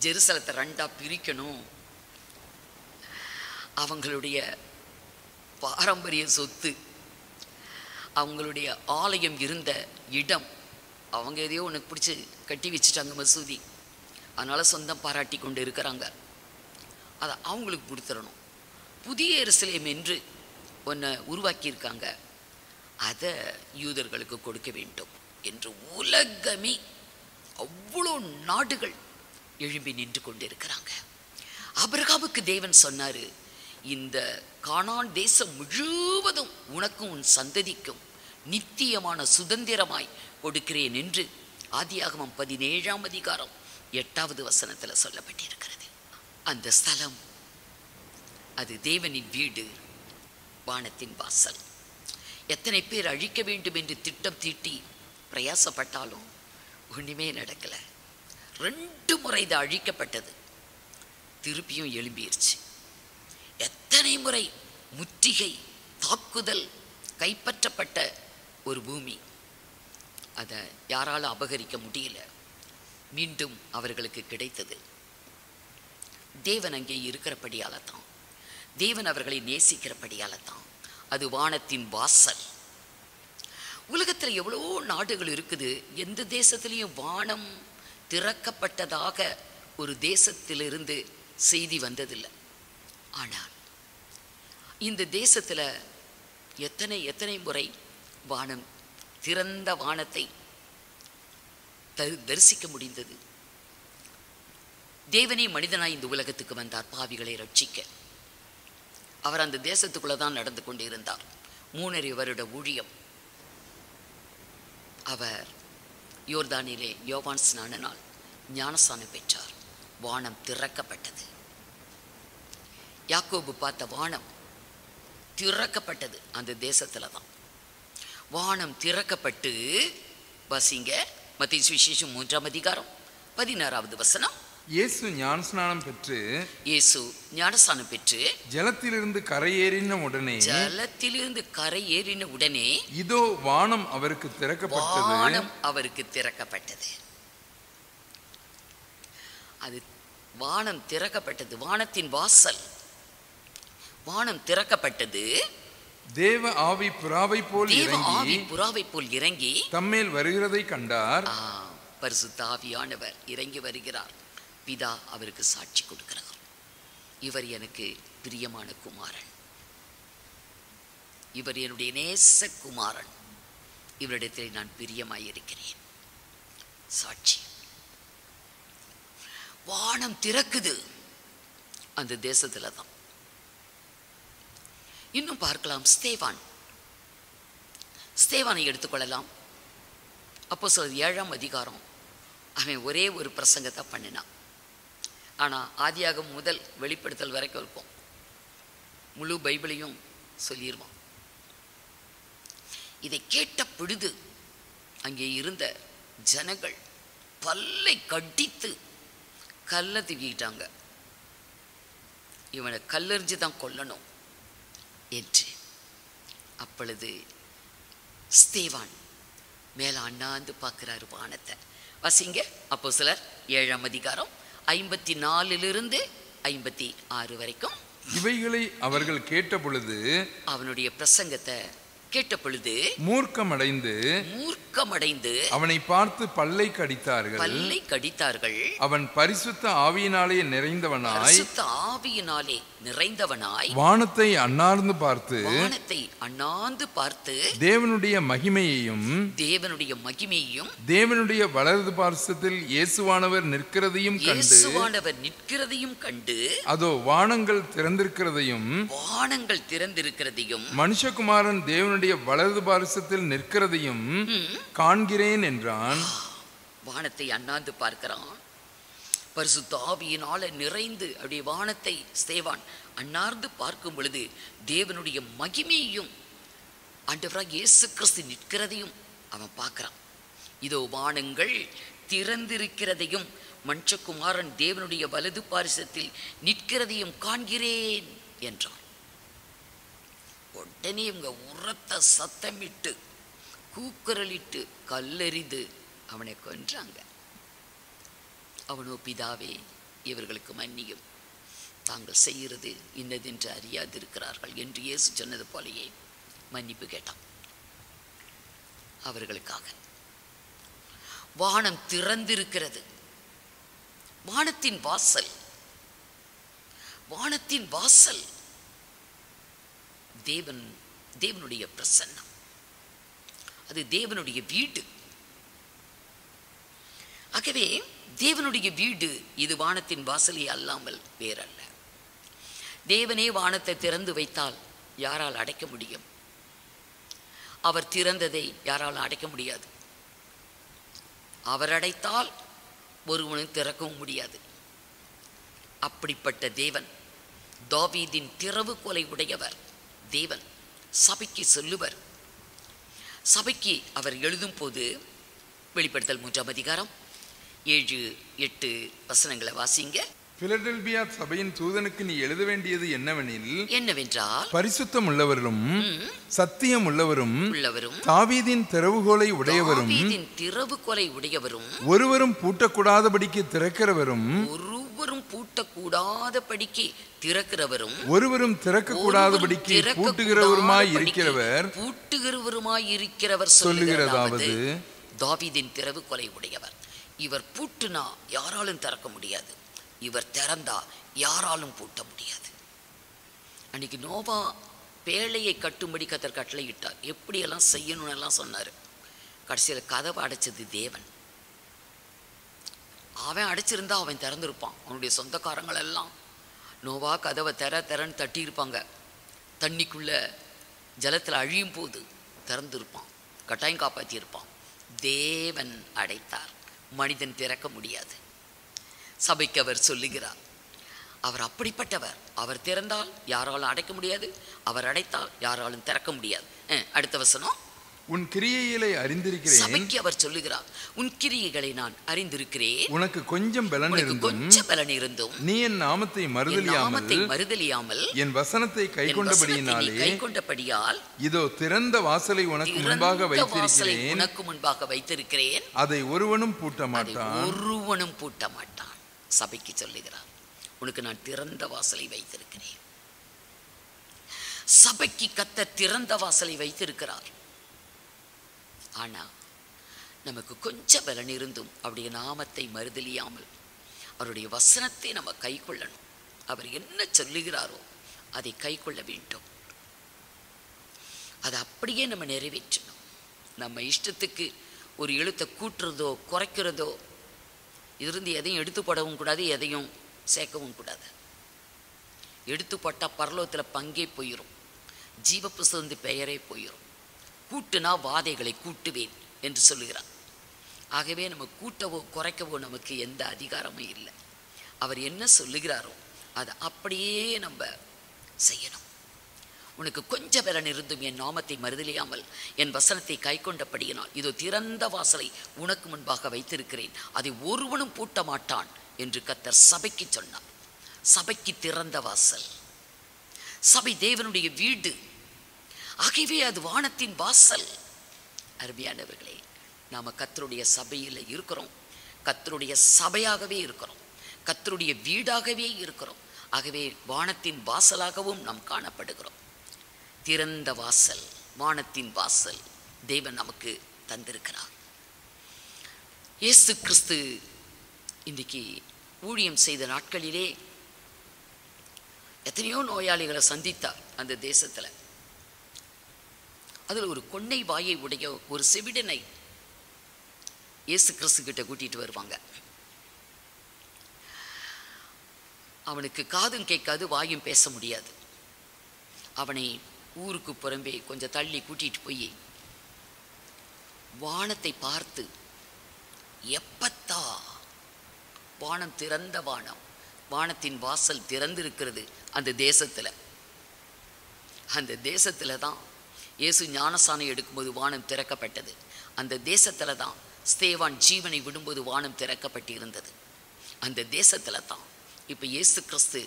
ஜெருசலத்தை 2ஆ பிரிக்கணும், அவங்களுடைய பாரம்பரிய சொத்து, அவங்களுடைய ஆலயம் இருந்த இடம், அவங்க எதையோ உனக்கு பிடிச்சி கட்டி வச்சுட்டாங்க மசூதி, அதனால் சொந்தம் பாராட்டி கொண்டு இருக்கிறாங்க. அதை அவங்களுக்கு கொடுத்துடணும். புதிய எருசலேம் என்று ஒன்றை உருவாக்கியிருக்காங்க, அதை யூதர்களுக்கு கொடுக்க வேண்டும் என்று உலகமே அவ்வளோ நாடுகள் எழும்பி நின்று கொண்டு இருக்கிறாங்க. ஆபிரகாமுக்கு தேவன் சொன்னாரு, இந்த கானான் தேசம் முழுவதும் உனக்கும் உன் சந்ததிக்கும் நித்தியமான சுதந்திரமாய் கொடுக்கிறேன் என்று ஆதியாகமம் 17ஆம் அதிகாரம் 8வது வசனத்தில் சொல்லப்பட்டிருக்கிறது. அந்த ஸ்தலம் அது தேவனின் வீடு, வானத்தின் வாசல். எத்தனை பேர் அழிக்க வேண்டும் என்று திட்டம் தீட்டி பிரயாசப்பட்டாலும் ஒன்றுமே நடக்கலை. 2 முறை இது அழிக்கப்பட்டது, திருப்பியும் எழும்பிருச்சு. எத்தனை முறை முற்றுகை, தாக்குதல், கைப்பற்றப்பட்ட ஒரு பூமி, அதை யாராலும் அபகரிக்க முடியல. மீண்டும் அவர்களுக்கு கிடைத்தது. தேவன் அங்கே இருக்கிறபடியால தான், தேவன் அவர்களை நேசிக்கிறபடியால தான். அது வானத்தின் வாசல். உலகத்தில் எவ்வளோ நாடுகள் இருக்குது. எந்த தேசத்திலையும் வானம் திறக்கப்பட்டதாக ஒரு தேசத்திலிருந்து செய்தி வந்ததில்லை. ஆனால் இந்த தேசத்தில் எத்தனை முறை வானம், திறந்த வானத்தை தரிசிக்க முடிந்தது. தேவனே மனிதனாய் இந்த உலகத்துக்கு வந்தார் பாவிகளை ரட்சிக்க. அவர் அந்த தேசத்துக்குள்ள தான் நடந்து கொண்டு இருந்தார். 3.5 வருட ஊழியம் அவர் யோர்தானிலே யோவான் ஸ்நானனால் ஞானஸ்நானம் பெற்றார். வானம் திறக்கப்பட்டது. யாக்கோபு பார்த்த வானம் திறக்கப்பட்டது. அந்த தேசத்துல தான் வானம் திறக்கப்பட்டு, வாசிங்க மத்தேயு சுவிசேஷம் 3ஆம் அதிகாரம் 16வது வசனம். இயேசு ஞானஸ்நானம் பெற்று ஜலத்திலிருந்து கரையேறின உடனே இதோ வானம் அவருக்கு திறக்கப்பட்டது. அது வானம் திறக்கப்பட்டது. வானத்தின் வாசல் வானம் திறக்கப்பட்டது. தேவ ஆவி புறாவை போல் இறங்கி தம்மேல் வருகிறதை கண்டார். பரிசுத்த ஆவியானவர் இறங்கி வருகிறார். பிதா அவருக்கு சாட்சி கொடுக்கிறார். இவர் எனக்கு பிரியமான குமாரன், இவர் என்னுடைய நேச குமாரன், இவரிடத்தில் நான் பிரியமாயிருக்கிறேன். சாட்சி. வானம் திறக்குது அந்த தேசத்துல தான். இன்னும் பார்க்கலாம். ஸ்தேவானை எடுத்துக்கொள்ளலாம். அப்போஸ்தலர் 7ஆம் அதிகாரம். அவன் ஒரே ஒரு பிரசங்கத்தை பண்ணினான். ஆனால் ஆதியாகமம் முதல் வெளிப்படுத்தல் வரைக்கும் இருக்கும். முழு பைபிளையும் சொல்லிடுவான். இதை கேட்ட பொழுது அங்கே இருந்த ஜனங்கள் பல்லை கடித்து கல்லை தூக்கிட்டாங்க. இவனை கல்லெறிஞ்சு தான் கொல்லணும் என்று. அப்பொழுது ஸ்தேவான் மேல அண்ணாந்து பார்க்கிறாரு வானத்தை. வாசிங்க அப்போஸ்தலர் 7ஆம் அதிகாரம் 54லிருந்து 56 வரைக்கும். இவைகளை அவர்கள் கேட்ட பொழுது, அவனுடைய பிரசங்கத்தை கேட்ட பொழுது மூர்க்கமடைந்து அவனை பார்த்து பல்லை கடித்தார்கள். அவன் பரிசுத்த ஆவியினாலே நிறைந்தவனாய் வானத்தை அண்ணாந்து பார்த்து தேவனுடைய மகிமையையும் தேவனுடைய வலது பார்சத்தில் இயேசுவானவர் நிற்கிறதையும் கண்டு அதோ வானங்கள் திறந்திருக்கிறதையும் மனுஷகுமாரன் தேவனுடைய வலது பார்சத்தில் நிற்கிறதையும் காண்கிறேன் என்றான். வானத்தை அண்ணாந்து பார்க்கிறான். பரிசுத்த ஆவியினால நிறைந்து அப்படியே வானத்தை ஸ்தேவான் அண்ணாந்து பார்க்கும் பொழுது தேவனுடைய மகிமையையும் ஆண்டவராகிய இயேசு கிறிஸ்து நிற்கிறதையும் அவன் பார்க்கிறான். இதோ வானங்கள் திறந்திருக்கிறதையும் மனுஷகுமாரன் தேவனுடைய வலது பார்சத்தில் நிற்கிறதையும் காண்கிறேன் என்றான். உடனே இவங்க உரத்த சத்தமிட்டு கூக்குரலிட்டு கல்லெறிந்து அவனை கொன்றாங்க. அவனோ, பிதாவே, இவர்களுக்கு மன்னியும், தாங்கள் செய்கிறது இன்னதென்று அறியாதிருக்கிறார்கள் என்று இயேசு சொன்னது போலயே மன்னிப்பு கேட்டான் அவர்களுக்காக. வானம் திறந்திருக்கிறது. வானத்தின் வாசல் தேவனுடைய பிரசன்னம். அது தேவனுடைய வீடு. ஆகவே தேவனுடைய வீடு இது வானத்தின் வாசலே அல்லாமல் வேறல்ல. தேவனே வானத்தை திறந்து வைத்தால் யாரால் அடைக்க முடியும்? அவர் திறந்ததை யாரால் அடைக்க முடியாது. அவர் அடைத்தால் ஒருவனும் திறக்கவும் முடியாது. அப்படிப்பட்ட தேவன், தாவீதின் திறவுகோலை உடையவர் தேவன், சபைக்கு சொல்லுவர். சபைக்கு அவர் எழுதும் போது வெளிப்படுத்தல் 3ஆம் அதிகாரம் 7-8 வசனங்களை வாசிங்க. பிலடெல்பியா சபையின் தூதனுக்கு நீ எழுத வேண்டியது என்னவென்றால், பரிசுத்தம் உள்ளவரும் சத்தியம் உள்ளவரும் தாவீதின் திறவுகோலை உடையவரும் ஒருவரும் பூட்டக்கூடாதபடிக்கு திறக்கிறவரும் ஒருவரும் திறக்கக்கூடாதபடிக்கு பூட்டுகிறவருமாய் இருக்கிறவர் சொல்லுகிறதாவது, தாவீதின் திறவுகோலை உடையவர். இவர் பூட்டுனா யாராலும் திறக்க முடியாது, இவர் திறந்தா யாராலும் பூட்ட முடியாது. அன்னைக்கு நோவா பேழையை கட்டும்படி கர்த்தர் கட்டளையிட்டார். எப்படியெல்லாம் செய்யணும்னு எல்லாம் சொன்னார். கடைசியில் கதவை அடைச்சது தேவன். அவன் அடைச்சிருந்தா அவன் திறந்திருப்பான். அவனுடைய சொந்தக்காரங்கள் எல்லாம் நோவா கதவை திறன்னு தட்டியிருப்பாங்க. தண்ணிக்குள்ள ஜலத்தில் அழியும் போது திறந்திருப்பான், கட்டாயம் காப்பாற்றியிருப்பான். தேவன் அடைத்தார், மனிதன் திறக்க முடியாது. சபைக்கு அவர் சொல்லுகிறார், அவர் அப்படிப்பட்டவர். அவர் திறந்தால் யாராலும் அடைக்க முடியாது, அவர் அடைத்தால் யாராலும் திறக்க முடியாது. அடுத்த வசனம், உன் கிரியைகளை அறிந்திருக்கிறேன். சபைக்கு அவர் சொல்லுகிறார், உன் கிரியைகளை நான் அறிந்திருக்கிறேன். உனக்கு கொஞ்சம் பலன் இருந்தும் நீ என் நாமத்தை மறுதலியாமல் என் வசனத்தை கைக்கொண்டபடியால் இதோ திறந்த வாசலை உனக்கு முன்பாக வைத்திருக்கிறேன். அதை ஒருவனும் பூட்ட மாட்டான். சபைக்கு சொல்லுகிறார், உனக்கு நான் திறந்த வாசலை வைத்திருக்கிறேன். சபைக்கு கர்த்தர் திறந்த வாசலை வைத்திருக்கிறார். ஆனா நமக்கு கொஞ்சம் பலன் இருந்தும் அவருடைய நாமத்தை மறுதலியாமல் அவருடைய வசனத்தை நம்ம கை கொள்ளணும். அவர் என்ன சொல்லுகிறாரோ அதை கை கொள்ள வேண்டும். அதை அப்படியே நம்ம நிறைவேற்றணும். நம்ம இஷ்டத்துக்கு ஒரு எழுத்தை கூட்டுறதோ குறைக்கிறதோ இருந்து எதையும் எடுத்து போடவும் கூடாது, எதையும் சேர்க்கவும் கூடாது. எடுத்து போட்டால் பரலோகத்தில் பங்கே போயிடும், ஜீவ புஸ்தகத்து பெயரே போயிடும். கூட்டுனா வாதைகளை கூட்டுவேன் என்று சொல்லுகிறார். ஆகவே நம்ம கூட்டவோ குறைக்கவோ நமக்கு எந்த அதிகாரமும் இல்லை. அவர் என்ன சொல்லுகிறாரோ அதை அப்படியே நம்ம செய்யணும். உனக்கு கொஞ்சம் பலன் இருந்தும் என் நாமத்தை மறுதலியாமல் என் வசனத்தை கை கொண்டபடியினால் இதோ திறந்த வாசலை உனக்கு முன்பாக வைத்திருக்கிறேன், அதை ஒருவனும் பூட்ட மாட்டான் என்று கர்த்தர் சபைக்கு சொன்னார். சபைக்கு திறந்த வாசல். சபை தேவனுடைய வீடு. ஆகவே அது வானத்தின் வாசல். அருமையானவர்களே, நாம கர்த்தருடைய சபையில் இருக்கிறோம், கர்த்தருடைய சபையாகவே இருக்கிறோம், கர்த்தருடைய வீடாகவே இருக்கிறோம். ஆகவே வானத்தின் வாசலாகவும் நாம் காணப்படுகிறோம். திறந்த வாசல், வானத்தின் வாசல் தேவன் நமக்கு தந்திருக்கிறார். இயேசு கிறிஸ்து இன்றைக்கு ஊழியம் செய்த நாட்களிலே எத்தனையோ நோயாளிகளை சந்தித்தார். அந்த தேசத்தில் அதில் ஒரு கொன்னை வாயை உடைய ஒரு செவிடனை இயேசு கிறிஸ்து கிட்ட கூட்டிட்டு வருவாங்க. அவனுக்கு காதும் கேட்காது, வாயும் பேச முடியாது. அவனை ஊருக்கு புறம்பே கொஞ்சம் தள்ளி கூட்டிட்டு போய் வானத்தை பார்த்து, எப்பத்தா, வானம் திறந்த வானம், வானத்தின் வாசல் திறந்திருக்கிறது. அந்த தேசத்தில் தான் இயேசு ஞானசானம் எடுக்கும்போது வானம் திறக்கப்பட்டது. அந்த தேசத்தில் தான் ஸ்தேவான் ஜீவனை விடும்போது வானம் திறக்கப்பட்டிருந்தது. அந்த தேசத்தில் தான் இப்போ இயேசு கிறிஸ்து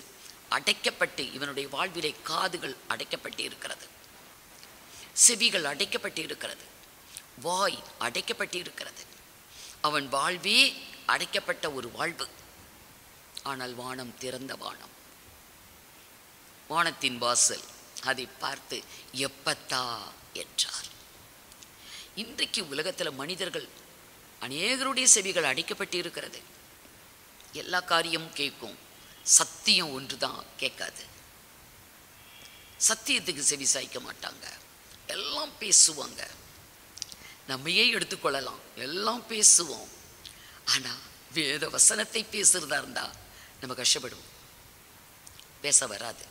அடைக்கப்பட்டு, இவனுடைய வாழ்விலே காதுகள் அடைக்கப்பட்டு இருக்கிறது, செவிகள் அடைக்கப்பட்டு இருக்கிறது, வாய் அடைக்கப்பட்டு இருக்கிறது. அவன் வாழ்வே அடைக்கப்பட்ட ஒரு வாழ்வு. ஆனால் வானம் திறந்த வானம், வானத்தின் வாசல். அதை பார்த்து எப்பத்தா என்றார். இன்றைக்கு உலகத்தில் மனிதர்கள் அநேகருடைய செவிகள் அடைக்கப்பட்டு இருக்கிறது. எல்லா காரியமும் கேட்கும், சத்தியம் ஒன்று தான் கேட்காது. சத்தியத்துக்கு செவி சாய்க்க மாட்டாங்க. எல்லாம் பேசுவாங்க. நம்மையே எடுத்துக்கொள்ளலாம், எல்லாம் பேசுவோம். ஆனால் வேத வசனத்தை பேசுறதா இருந்தா நம்ம கஷ்டப்படுவோம். பேச வராது,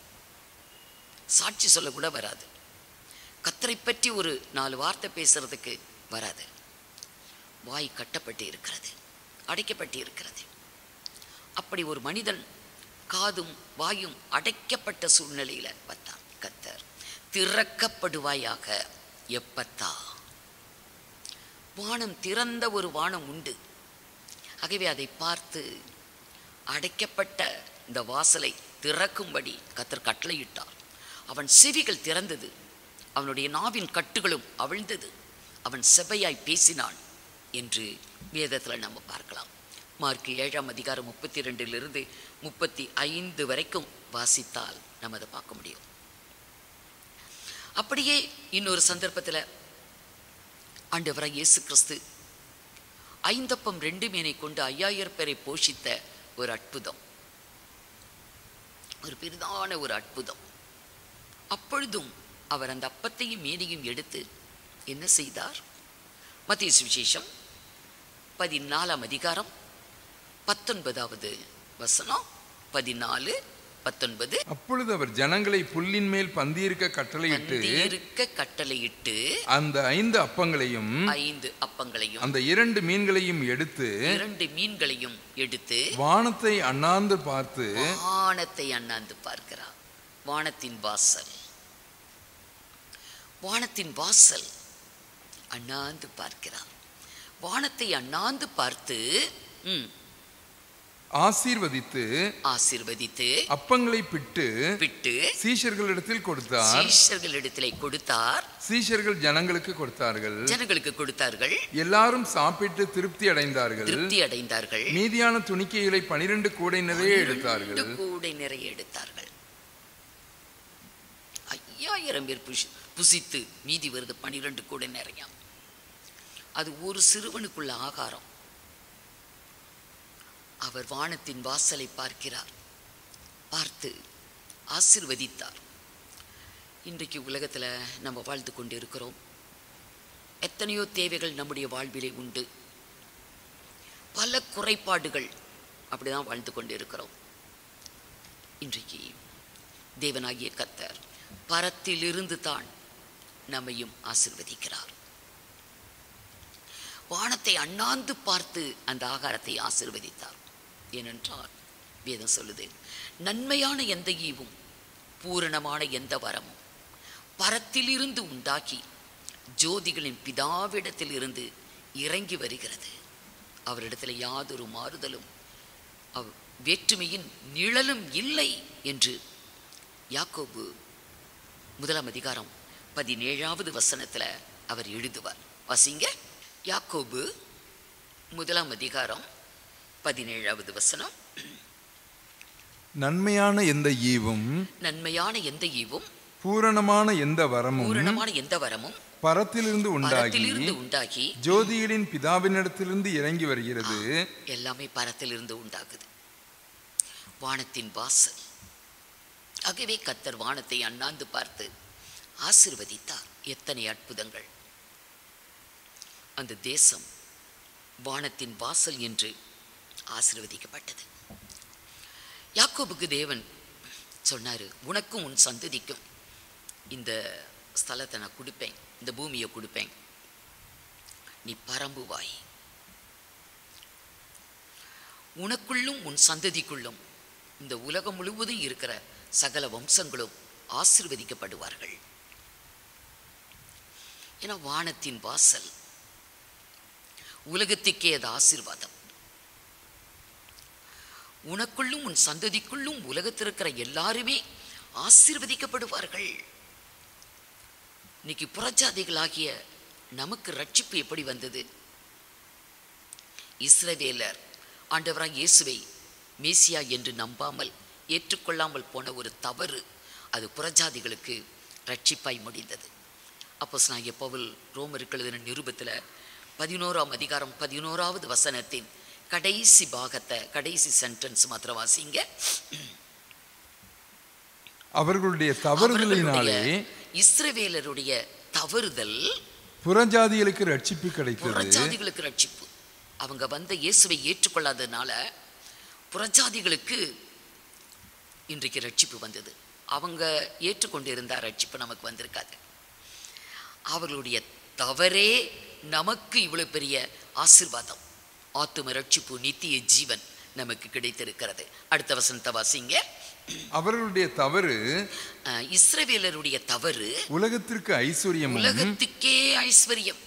சாட்சி சொல்ல கூட வராது, கர்த்தரை பற்றி ஒரு 4 வார்த்தை பேசுறதுக்கு வராது. வாய் கட்டப்பட்டு இருக்கிறது, அடைக்கப்பட்டு இருக்கிறது. அப்படி ஒரு மனிதன் காதும் வாயும் அடைக்கப்பட்ட சூழ்நிலையில பார்த்தான். கர்த்தர் திறக்கப்படுவாயாக, எப்பத்தா. வானம் திறந்த ஒரு வானம் உண்டு. ஆகவே அதை பார்த்து அடைக்கப்பட்ட இந்த வாசலை திறக்கும்படி கர்த்தர் கட்டளையிட்டார். அவன் செவிகள் திறந்தது, அவனுடைய நாவின் கட்டுகளும் அவிழ்ந்தது, அவன் செபையாய் பேசினான் என்று வேதத்தில் நம்ம பார்க்கலாம். மார்க்கு 7ஆம் அதிகாரம் 32 35 வரைக்கும் வாசித்தால் நம்ம அதை பார்க்க முடியும். அப்படியே இன்னொரு சந்தர்ப்பத்தில் ஆண்டவராய் இயேசு கிறிஸ்து 5 அப்பம் 2 மீனை கொண்டு 5000 பேரை போஷித்த ஒரு அற்புதம், ஒரு பெரிதான ஒரு அற்புதம். அப்பொழுதும் அவர் அந்த அப்பத்தையும் மீனையும் எடுத்து என்ன செய்தார்? மத்தேயு சுவிசேஷம் 14ஆம் அதிகாரம் 19வது வசனம், 14, 19. அப்பொழுது அவர் ஜனங்களை புல்லின் மேல் பந்தியிருக்க கட்டளையிட்டு அந்த 5 அப்பங்களையும் அந்த 2 மீன்களையும் எடுத்து வானத்தை அண்ணாந்து பார்க்கிறார். வானத்தின் வாசல் அண்ணாந்து பார்க்கிறார். வானத்தை அண்ணாந்து பார்த்து ஆசீர்வதித்து அப்பங்களை பிட்டு சீஷர்களிடத்தில் கொடுத்தார். சீஷர்கள் ஜனங்களுக்கு கொடுத்தார்கள். எல்லாரும் சாப்பிட்டு திருப்தி அடைந்தார்கள். மீதியான துணிக்கைகளை 12 கூடை நிறைய எடுத்தார்கள். 5000 பேர் புசித்து மீதி வருது 12 கூடை நிறைய. அது ஒரு சிறுவனுக்குள்ள ஆகாரம். அவர் வானத்தின் வாசலை பார்த்து ஆசீர்வதித்தார். இன்றைக்கு உலகத்தில் நம்ம வாழ்ந்து கொண்டு இருக்கிறோம். எத்தனையோ தேவைகள் நம்முடைய வாழ்விலே உண்டு. பல குறைபாடுகள், அப்படிதான் வாழ்ந்து கொண்டு இருக்கிறோம். இன்றைக்கு தேவனாகிய கர்த்தர் பரத்திலிருந்து தான் நம்மையும் ஆசீர்வதிக்கிறார். வானத்தை அண்ணாந்து பார்த்து அந்த ஆகாரத்தை ஆசீர்வதித்தார். ஏனென்றால் வேதம் சொல்லுது, நன்மையான எந்த ஈவும் பூரணமான எந்த வரமும் பரத்திலிருந்து உண்டாக்கி ஜோதிகளின் பிதாவிடத்தில் இருந்து இறங்கி வருகிறது. அவரிடத்தில் யாதொரு மாறுதலும் வேற்றுமையின் நிழலும் இல்லை என்று யாக்கோபு 1:17 அவர் எழுதுவார். வாசிங்க. யாக்கோபு 1:17. நன்மையான எந்த ஈவும் பூரணமான எந்த வரமும் பரத்திலிருந்து உண்டாகி ஜோதிகளின் பிதாவினிடத்திலிருந்து இறங்கி வருகிறது. எல்லாமே பரத்திலிருந்து உண்டாகுது. வானத்தின் வாசல். ஆகவே கர்த்தர் வானத்தை அண்ணாந்து பார்த்து ஆசீர்வதித்தார். எத்தனை அற்புதங்கள்! அந்த தேசம் வானத்தின் வாசல் என்று ஆசீர்வதிக்கப்பட்டது. யாக்கோபுக்கு தேவன் சொன்னாரு, உனக்கும் உன் சந்ததிக்கும் இந்த ஸ்தலத்தை நான் கொடுப்பேன், இந்த பூமியை கொடுப்பேன், நீ பரம்புவாய். உனக்குள்ளும் உன் சந்ததிக்குள்ளும் இந்த உலகம் முழுவதும் இருக்கிற சகல வம்சங்களும் ஆசீர்வதிக்கப்படுவார்கள். ஏன்னா வானத்தின் வாசல் உலகத்துக்கே அது ஆசீர்வாதம். உனக்குள்ளும் உன் சந்ததிக்குள்ளும் உலகத்தில் இருக்கிற எல்லாருமே ஆசீர்வதிக்கப்படுவார்கள். இன்னைக்கு புறஜாதிகளாகிய நமக்கு ரட்சிப்பு எப்படி வந்தது? இஸ்ரவேலர் ஆண்டவராக இயேசுவை மேசியா என்று நம்பாமல் ஏற்றுக்கொள்ளாமல் போன ஒரு தவறு, அது புறஜாதிகளுக்கு ரட்சிப்பாய் முடிந்தது. அப்போஸ்தலனாகிய பவுல் ரோமருக்கு எழுதின நிருபத்தில் 11:11 கடைசி பாகத்தை, கடைசி சென்டென்ஸ் மாத்திரம் வாசிங்க. அவர்களுடைய தவறுதலினாலே இஸ்ரவேலருடைய தவறுதல் புறஜாதிகளுக்கு ரட்சிப்பு கிடைத்தது. புறஜாதிகளுக்கு ரட்சிப்பு. அவங்க வந்த இயேசுவை ஏற்றுக்கொள்ளாததுனால புறஜாதிகளுக்கு இன்றைக்கு ரட்சிப்பு வந்தது. அவங்க ஏற்றுக்கொண்டிருந்த ரட்சிப்பு நமக்கு வந்திருக்காது. அவர்களுடைய தவறே நமக்கு இவ்வளவு பெரிய ஆசீர்வாதம், ஆத்தும ரட்சிப்பு, நித்திய ஜீவன் நமக்கு கிடைத்திருக்கிறது. அடுத்த வசனத்தை வாசிங்க. அவர்களுடைய தவறு, இஸ்ரவேலருடைய தவறு உலகத்திற்கு ஐஸ்வர்யம், உலகத்துக்கே ஐஸ்வர்யம்,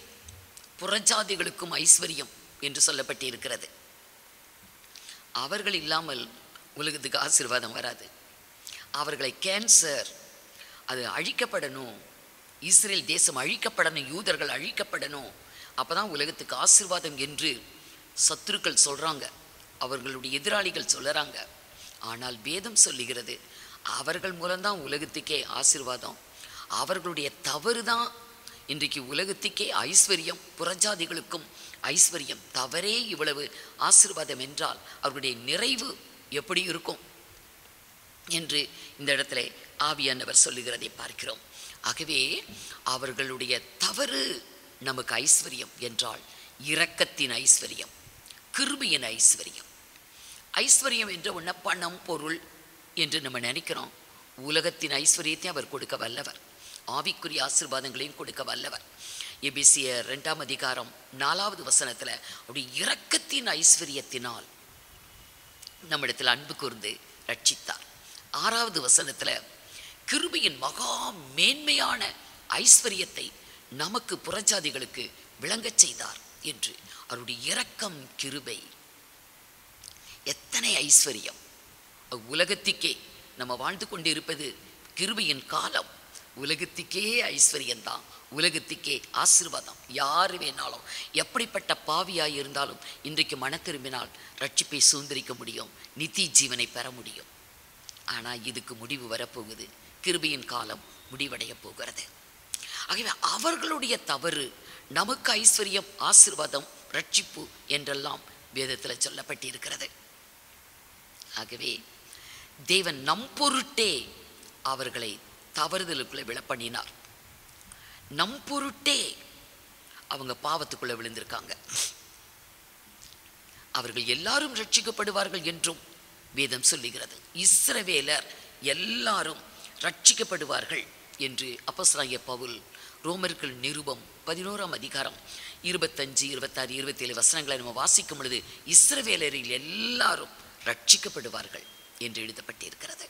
புறஜாதிகளுக்கும் ஐஸ்வர்யம் என்று சொல்லப்பட்டிருக்கிறது. அவர்கள் இல்லாமல் உலகத்துக்கு ஆசீர்வாதம் வராது. அவர்களை கேன்சர், அது அழிக்கப்படணும், இஸ்ரேல் தேசம் அழிக்கப்படணும், யூதர்கள் அழிக்கப்படணும், அப்பதான் உலகத்துக்கு ஆசீர்வாதம் என்று சத்துருக்கள் சொல்றாங்க, அவர்களுடைய எதிராளிகள் சொல்லுறாங்க. ஆனால் வேதம் சொல்லுகிறது, அவர்கள் மூலம்தான் உலகத்துக்கே ஆசீர்வாதம். அவர்களுடைய தவறு தான் இன்றைக்கு உலகத்துக்கே ஐஸ்வர்யம், புறஜாதிகளுக்கும் ஐஸ்வர்யம். தவறே இவ்வளவு ஆசீர்வாதம் என்றால் அவர்களுடைய நிறைவு எப்படி இருக்கும் என்று இந்த இடத்துல ஆவியானவர் சொல்லுகிறதை பார்க்கிறோம். ஆகவே அவர்களுடைய தவறு நமக்கு ஐஸ்வர்யம் என்றால் இரக்கத்தின் ஐஸ்வர்யம், கிருபையின் ஐஸ்வர்யம். ஐஸ்வர்யம் என்ற ஒன்று பணம், பொருள், என்று நம்ம நினைக்கிறோம். உலகத்தின் ஐஸ்வர்யத்தை அவர் கொடுக்க வல்லவர், ஆவிக்குரிய ஆசீர்வாதங்களையும் கொடுக்க வல்லவர். எபேசியர் 2ஆம் அதிகாரம் 4வது வசனத்தில் அப்படி இரக்கத்தின் ஐஸ்வர்யத்தினால் நம்மிடத்தில் அன்பு கூர்ந்து ரட்சித்தார். 6வது வசனத்தில் கிருபையின் மகா மேன்மையான ஐஸ்வர்யத்தை நமக்கு புறஜாதிகளுக்கு விளங்கச் செய்தார் என்று. அவருடைய இரக்கம், கிருபை எத்தனை ஐஸ்வர்யம்! உலகத்திற்கே நம்ம வாழ்ந்து கொண்டு இருப்பது கிருபையின் காலம். உலகத்துக்கே ஐஸ்வர்யம்தான், உலகத்துக்கே ஆசீர்வாதம். யார் வேணாலும் எப்படிப்பட்ட பாவியாய் இருந்தாலும் இன்றைக்கு மன திரும்பினால் ரட்சிப்பை சுதந்திரிக்க முடியும், நித்திய ஜீவனை பெற முடியும். ஆனால் இதுக்கு முடிவு வரப்போகுது, கிருபையின் காலம் முடிவடைய போகிறது. ஆகவே அவர்களுடைய தவறு நமக்கு ஐஸ்வர்யம், ஆசீர்வாதம், ரட்சிப்பு என்றெல்லாம் வேதத்தில் சொல்லப்பட்டிருக்கிறது. ஆகவே தேவன் நம் பொருட்டே அவர்களை தவறுதலுக்குள்ளே விழப்பண்ணினார். நம் பொருட்டே அவங்க பாவத்துக்குள்ளே விழுந்திருக்காங்க. அவர்கள் எல்லாரும் ரட்சிக்கப்படுவார்கள் என்றும் வேதம் சொல்லுகிறது. இஸ்ரவேலர் எல்லாரும் ரட்சிக்கப்படுவார்கள் என்று அப்போஸ்தலனாகிய பவுல் ரோமர்கள் நிருபம் 11ஆம் அதிகாரம் 25, 26, 27 வசனங்களை நம்ம வாசிக்கும் பொழுது இஸ்ரவேலரில் எல்லாரும் ரட்சிக்கப்படுவார்கள் என்று எழுதப்பட்டிருக்கிறது.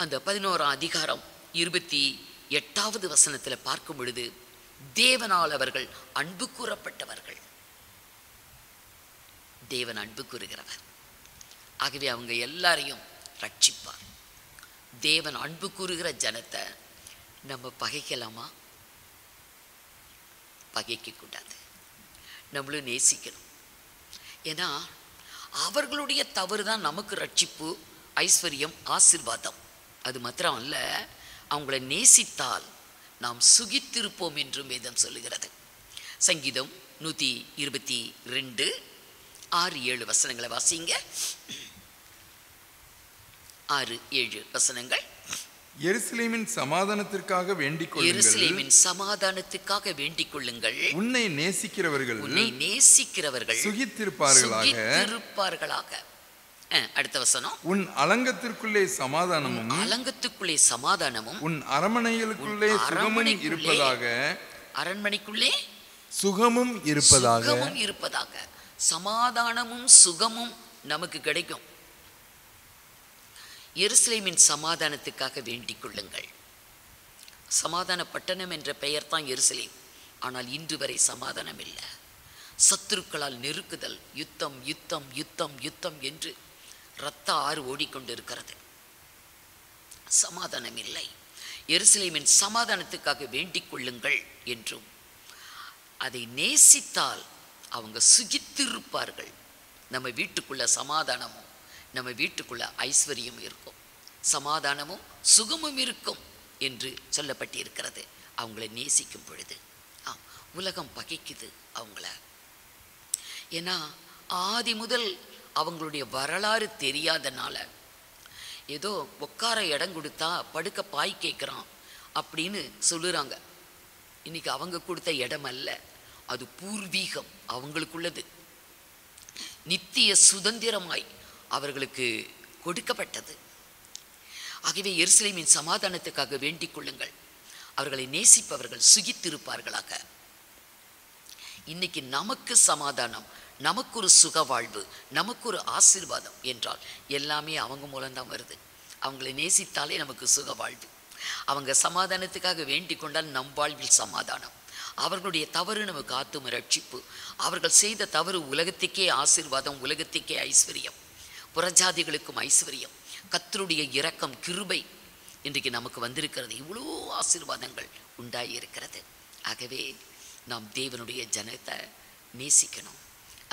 அந்த 11ஆம் அதிகாரம் 28வது வசனத்தில் பார்க்கும் பொழுது தேவனால் அவர்கள் அன்பு கூறப்பட்டவர்கள். தேவன் அன்பு கூறுகிறவர். ஆகவே அவங்க எல்லாரையும் ரட்சிப்பார். தேவன் அன்பு கூறுகிற ஜனத்தை நம்ம பகைக்கலாமா? பகைக்க கூடாது, நம்மளும் நேசிக்கணும். ஏன்னா அவர்களுடைய தவறு தான் நமக்கு ரட்சிப்பு, ஐஸ்வர்யம், ஆசீர்வாதம். அது மாத்திரம் அல்ல, அவங்கள நேசித்தால் நாம் சுகித்திருப்போம் என்றும் வேதம் சொல்லுகிறது. சங்கீதம் 122 6, 7 வசனங்களை வாசிங்க. 6, 7 வசனங்கள். எருசலேமின் சமாதானத்திற்காக வேண்டிக் கொள்ளுங்கள். எருசலேமின் சமாதானத்துக்காக வேண்டிக் கொள்ளுங்கள். உன்னை நேசிக்கிறவர்கள் சுகித்திருப்பார்களாக. அடுத்த வசனம். உன் அலங்கத்திற்குள்ளே சமாதானமும் உன் அரண்மனைகளுக்குள்ளே சுகமும் இருப்பதாக. அரண்மனைக்குள்ளே சுகமும் இருப்பதாக. சமாதானமும் சுகமும் நமக்கு கிடைக்கும். எருசலேமின் சமாதானத்துக்காக வேண்டிக் கொள்ளுங்கள். சமாதான பட்டணம் என்ற பெயர் தான் எருசலேம். ஆனால் இன்று வரை சமாதானம் இல்லை. சத்துருக்களால் நெருக்குதல், யுத்தம் யுத்தம் யுத்தம் யுத்தம் என்று இரத்த ஆறு ஓடிக்கொண்டிருக்கிறது. சமாதானம் இல்லை. எருசலேமின் சமாதானத்துக்காக வேண்டிக் கொள்ளுங்கள் என்றும், அதை நேசித்தால் அவங்க சுகித்திருப்பார்கள். நம்ம வீட்டுக்குள்ள சமாதானமும் நம்ம வீட்டுக்குள்ள ஐஸ்வர்யம் இருக்கும், சமாதானமும் சுகமும் இருக்கும் என்று சொல்லப்பட்டிருக்கிறது. அவங்கள நேசிக்கும் பொழுது உலகம் பகைக்குது அவங்கள. ஏன்னா ஆதி முதல் அவங்களுடைய வரலாறு தெரியாதனால ஏதோ உட்கார இடம் கொடுத்தா படுக்க பாய் கேட்குறான் அப்படின்னு சொல்லுறாங்க. இன்னைக்கு அவங்க கொடுத்த இடம் அல்ல, அது பூர்வீகம், அவங்களுக்குள்ளது, நித்திய சுதந்திரமாய் அவர்களுக்கு கொடுக்கப்பட்டது. ஆகவே எருசலேமின் சமாதானத்துக்காக வேண்டிக் கொள்ளுங்கள். அவர்களை நேசிப்பவர்கள் சுகித்திருப்பார்களாக. இன்னைக்கு நமக்கு சமாதானம், நமக்கு ஒரு சுக வாழ்வு, நமக்கு ஒரு ஆசீர்வாதம் என்றால் எல்லாமே அவங்க மூலம்தான் வருது. அவங்களை நேசித்தாலே நமக்கு சுக வாழ்வு. அவங்க சமாதானத்துக்காக வேண்டிக் கொண்டால் நம் வாழ்வில் சமாதானம். அவர்களுடைய தவறு நமக்கு ஆத்தும ரட்சிப்பு. அவர்கள் செய்த தவறு உலகத்துக்கே ஆசீர்வாதம், உலகத்துக்கே ஐஸ்வர்யம், புறஜாதிகளுக்கும் ஐஸ்வர்யம். கர்த்தருடைய இரக்கம், கிருபை இன்றைக்கு நமக்கு வந்திருக்கிறது. இவ்வளோ ஆசீர்வாதங்கள் உண்டாகி இருக்கிறது. ஆகவே நாம் தேவனுடைய ஜனத்தை நேசிக்கணும்.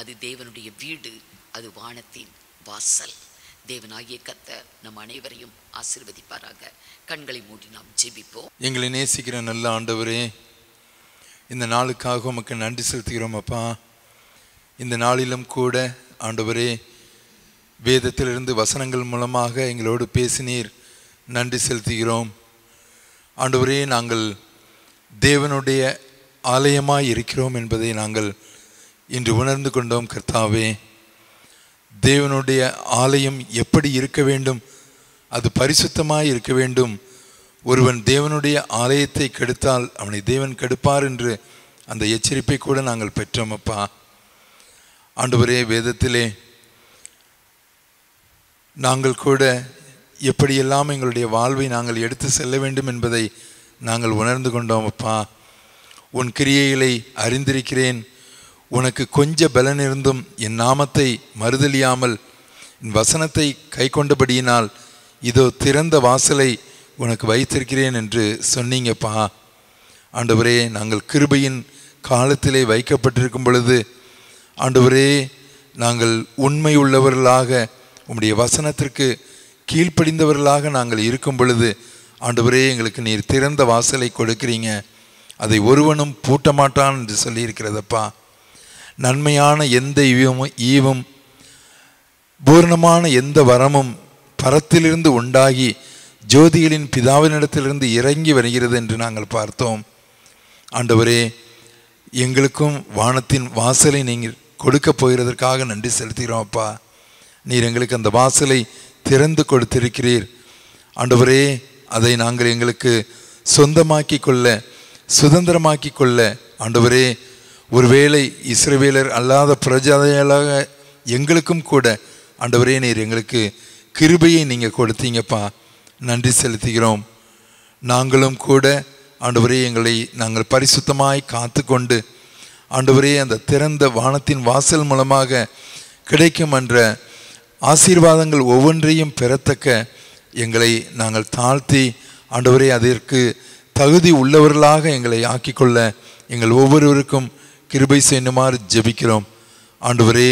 அது தேவனுடைய வீடு, அது வானத்தின் வாசல். தேவனாகிய கர்த்தர் நம் அனைவரையும் ஆசீர்வதிப்பாராக. கண்களை மூடி நாம் ஜெபிப்போம். எங்களை நேசிக்கிற நல்ல ஆண்டவரே, இந்த நாளுக்காக உமக்கு நன்றி செலுத்துகிறோம் அப்பா. இந்த நாளிலும் கூட ஆண்டவரே, வேதத்திலிருந்து வசனங்கள் மூலமாக எங்களோடு பேசினீர், நன்றி செலுத்துகிறோம் ஆண்டவரே. நாங்கள் தேவனுடைய ஆலயமாய் இருக்கிறோம் என்பதை நாங்கள் இன்று உணர்ந்து கொண்டோம் கர்த்தாவே. தேவனுடைய ஆலயம் எப்படி இருக்க வேண்டும்? அது பரிசுத்தமாய் இருக்க வேண்டும். ஒருவன் தேவனுடைய ஆலயத்தை கெடுத்தால் அவனை தேவன் கெடுப்பார் என்று அந்த எச்சரிப்பை கூட நாங்கள் பெற்றோம் அப்பா. ஆண்டவரே, வேதத்திலே நாங்கள் கூட எப்படியெல்லாம் எங்களுடைய வாழ்வை நாங்கள் எடுத்து செல்ல வேண்டும் என்பதை நாங்கள் உணர்ந்து கொண்டோம் அப்பா. உன் கிரியைகளை அறிந்திருக்கிறேன். உனக்கு கொஞ்ச பலன் இருந்தும் என் நாமத்தை மறுதலியாமல் என் வசனத்தை கை கொண்டபடியினால் இதோ திறந்த வாசலை உனக்கு வைத்திருக்கிறேன் என்று சொன்னீங்கப்பா. ஆண்டவரே, நாங்கள் கிருபையின் காலத்திலே வைக்கப்பட்டிருக்கும் பொழுது ஆண்டவரே, நாங்கள் உண்மை உள்ளவர்களாக உம்முடைய வசனத்திற்கு கீழ்ப்படிந்தவர்களாக நாங்கள் இருக்கும் பொழுது ஆண்டவரே, எங்களுக்கு நீர் திறந்த வாசலை கொடுக்கிறீங்க. அதை ஒருவனும் பூட்ட மாட்டான் என்று சொல்லியிருக்கிறதப்பா. நன்மையான எந்த ஈவும் பூர்ணமான எந்த வரமும் பரத்திலிருந்து உண்டாகி ஜோதிகளின் பிதாவினிடத்திலிருந்து இறங்கி வருகிறது என்று நாங்கள் பார்த்தோம். ஆண்டவரே, எங்களுக்கும் வானத்தின் வாசலை நீங்கள் கொடுக்க போகிறதற்காக நன்றி செலுத்துகிறோம் அப்பா. நீர் எங்களுக்கு அந்த வாசலை திறந்து கொடுத்திருக்கிறீர். ஆண்டவரே, அதை நாங்கள் எங்களுக்கு சொந்தமாக்கி கொள்ள, சுதந்திரமாக்கி கொள்ள ஆண்டவரே, ஒருவேளை இஸ்ரவேலர் அல்லாத பிரஜைகளாக எங்களுக்கும் கூட ஆண்டவரே, நீர் எங்களுக்கு கிருபையை நீங்கள் கொடுத்தீங்கப்பா. நன்றி செலுத்துகிறோம். நாங்களும் கூட ஆண்டவரே, எங்களை நாங்கள் பரிசுத்தமாய் காத்து கொண்டு ஆண்டவரே, அந்த திறந்த வானத்தின் வாசல் மூலமாக கிடைக்கும் என்ற ஆசீர்வாதங்கள் ஒவ்வொன்றையும் பெறத்தக்க எங்களை நாங்கள் தாழ்த்தி ஆண்டவரே, அதற்கு தகுதி உள்ளவர்களாக எங்களை ஆக்கிக்கொள்ள எங்கள் ஒவ்வொருவருக்கும் கிருபை செய்யுமாறு ஜெபிக்கிறோம். ஆண்டவரே,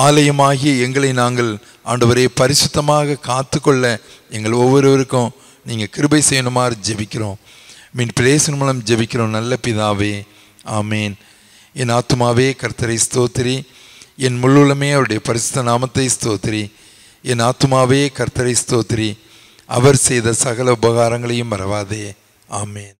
ஆலயமாகிய எங்களை நாங்கள் ஆண்டவரே பரிசுத்தமாக காத்து கொள்ள எங்கள் ஒவ்வொருவருக்கும் நீங்கள் கிருபை செய்யணுமாறு ஜெபிக்கிறோம். மீன் பிரேசன் மூலம் ஜெபிக்கிறோம் நல்ல பிதாவே, ஆமேன். என் ஆத்துமாவே கர்த்தரை ஸ்தோத்திரி, என் முள்ளுலமே அவருடைய பரிசுத்த நாமத்தை ஸ்தோத்திரி. என் ஆத்துமாவே கர்த்தரை ஸ்தோத்திரி, அவர் செய்த சகல உபகாரங்களையும் மறவாதே. ஆமேன்.